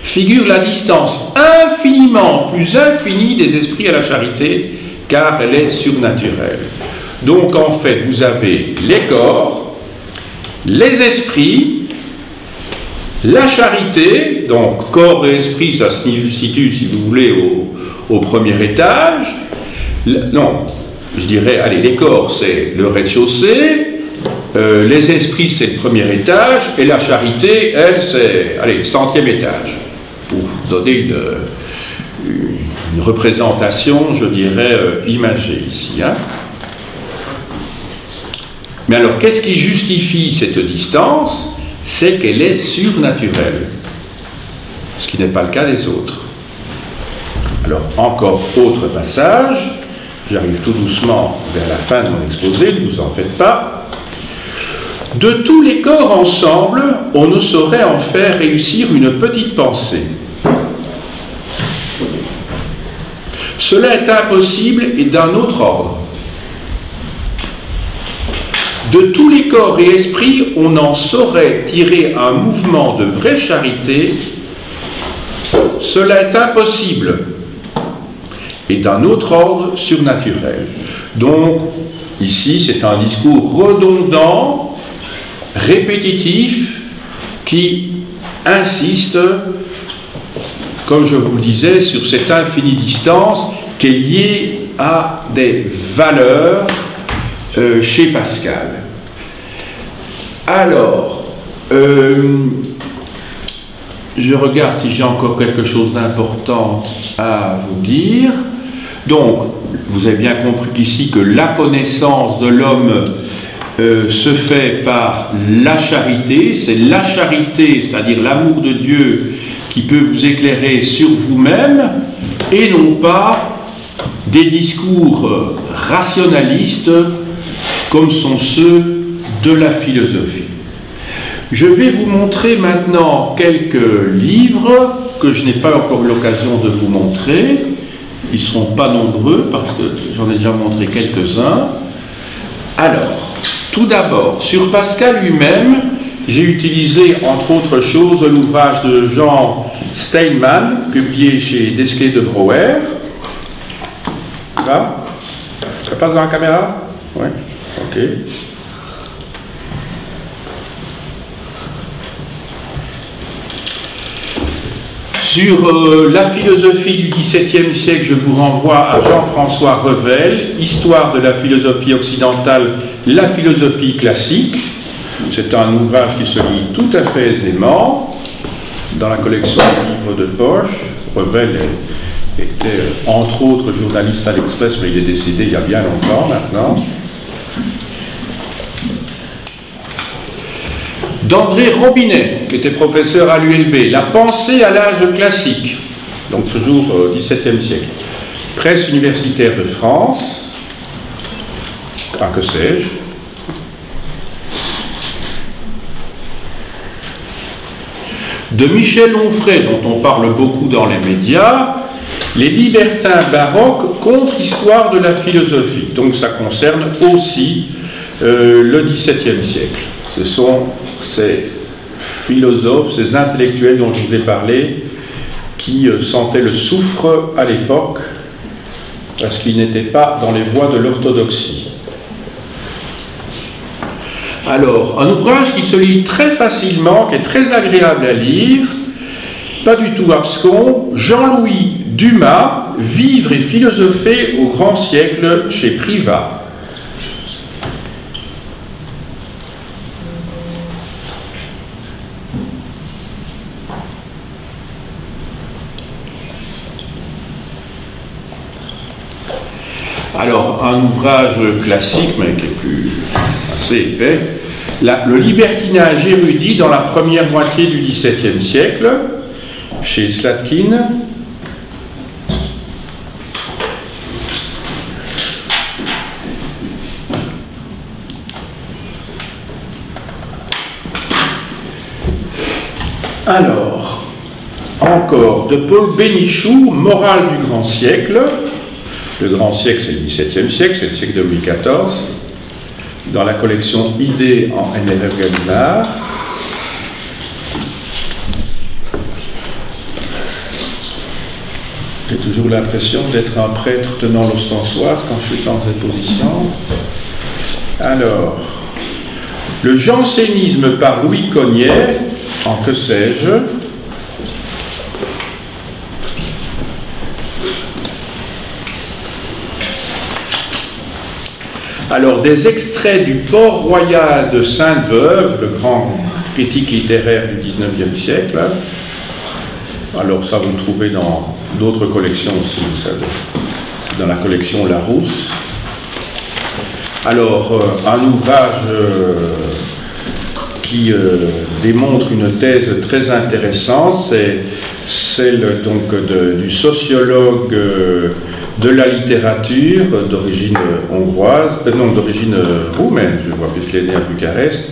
Figure la distance infiniment plus infinie des esprits à la charité, car elle est surnaturelle. Donc, en fait, vous avez les corps, les esprits, la charité, donc corps et esprit, ça se situe, si vous voulez, au premier étage. Non, je dirais, allez, les corps, c'est le rez-de-chaussée, les esprits, c'est le premier étage, et la charité, elle, c'est, allez, 100e étage. Pour donner une représentation, je dirais, imagée ici. Hein. Mais alors, qu'est-ce qui justifie cette distance? C'est qu'elle est surnaturelle, ce qui n'est pas le cas des autres. Alors, encore autre passage, j'arrive tout doucement vers la fin de mon exposé, ne vous en faites pas. De tous les corps ensemble, on ne saurait en faire réussir une petite pensée. Cela est impossible et d'un autre ordre. De tous les corps et esprits, on n'en saurait tirer un mouvement de vraie charité. Cela est impossible et d'un autre ordre surnaturel. Donc, ici, c'est un discours redondant, répétitif, qui insiste, comme je vous le disais, sur cette infinie distance qui est liée à des valeurs chez Pascal. Alors, je regarde si j'ai encore quelque chose d'important à vous dire. Donc, vous avez bien compris qu'ici que la connaissance de l'homme se fait par la charité. C'est la charité, c'est-à-dire l'amour de Dieu, qui peut vous éclairer sur vous-même, et non pas des discours rationalistes comme sont ceux de la philosophie. Je vais vous montrer maintenant quelques livres que je n'ai pas encore eu l'occasion de vous montrer. Ils ne seront pas nombreux parce que j'en ai déjà montré quelques-uns. Alors, tout d'abord, sur Pascal lui-même, j'ai utilisé, entre autres choses, l'ouvrage de Jean Steinman, publié chez Desclée de Brouwer. Là, ça passe dans la caméra? Oui, ok. Sur la philosophie du XVIIe siècle, je vous renvoie à Jean-François Revel, Histoire de la philosophie occidentale, la philosophie classique. C'est un ouvrage qui se lit tout à fait aisément dans la collection de livres de poche. Revel était entre autres journaliste à l'Express, mais il est décédé il y a bien longtemps maintenant. D'André Robinet, qui était professeur à l'ULB, La pensée à l'âge classique, donc toujours au XVIIe siècle. Presse universitaire de France, que sais-je. De Michel Onfray, dont on parle beaucoup dans les médias, Les libertins baroques contre histoire de la philosophie. Donc ça concerne aussi le XVIIe siècle. Ce sont ces philosophes, ces intellectuels dont je vous ai parlé, qui sentaient le soufre à l'époque parce qu'ils n'étaient pas dans les voies de l'orthodoxie. Alors, un ouvrage qui se lit très facilement, qui est très agréable à lire, pas du tout abscon, Jean-Louis Dumas, Vivre et philosopher au grand siècle, chez Privat. Alors, un ouvrage classique, mais qui est assez épais, le libertinage érudit dans la première moitié du XVIIe siècle, chez Slatkin. Alors, encore, de Paul Bénichou, Morale du grand siècle. Le grand siècle, c'est le XVIIe siècle, c'est le siècle de Louis XIV, dans la collection Idées en NRF Gallimard. J'ai toujours l'impression d'être un prêtre tenant l'ostensoir quand je suis dans cette position. Alors, le jansénisme par Louis Cognet, en que sais-je. Alors, des extraits du Port-Royal de Sainte-Beuve, le grand critique littéraire du XIXe siècle. Alors, ça, vous le trouvez dans d'autres collections aussi, vous savez, dans la collection Larousse. Alors, un ouvrage qui démontre une thèse très intéressante, c'est celle donc du sociologue de la littérature d'origine hongroise, non, d'origine roumaine, je vois, puisqu'il est né à Bucarest,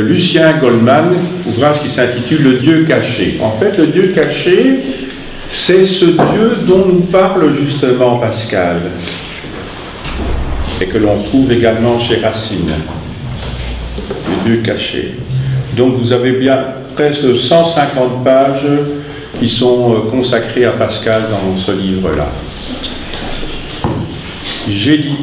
Lucien Goldman, ouvrage qui s'intitule Le Dieu caché. En fait, le Dieu caché, c'est ce Dieu dont nous parle justement Pascal, et que l'on retrouve également chez Racine. Le Dieu caché. Donc vous avez bien presque 150 pages qui sont consacrées à Pascal dans ce livre-là. J'ai dit...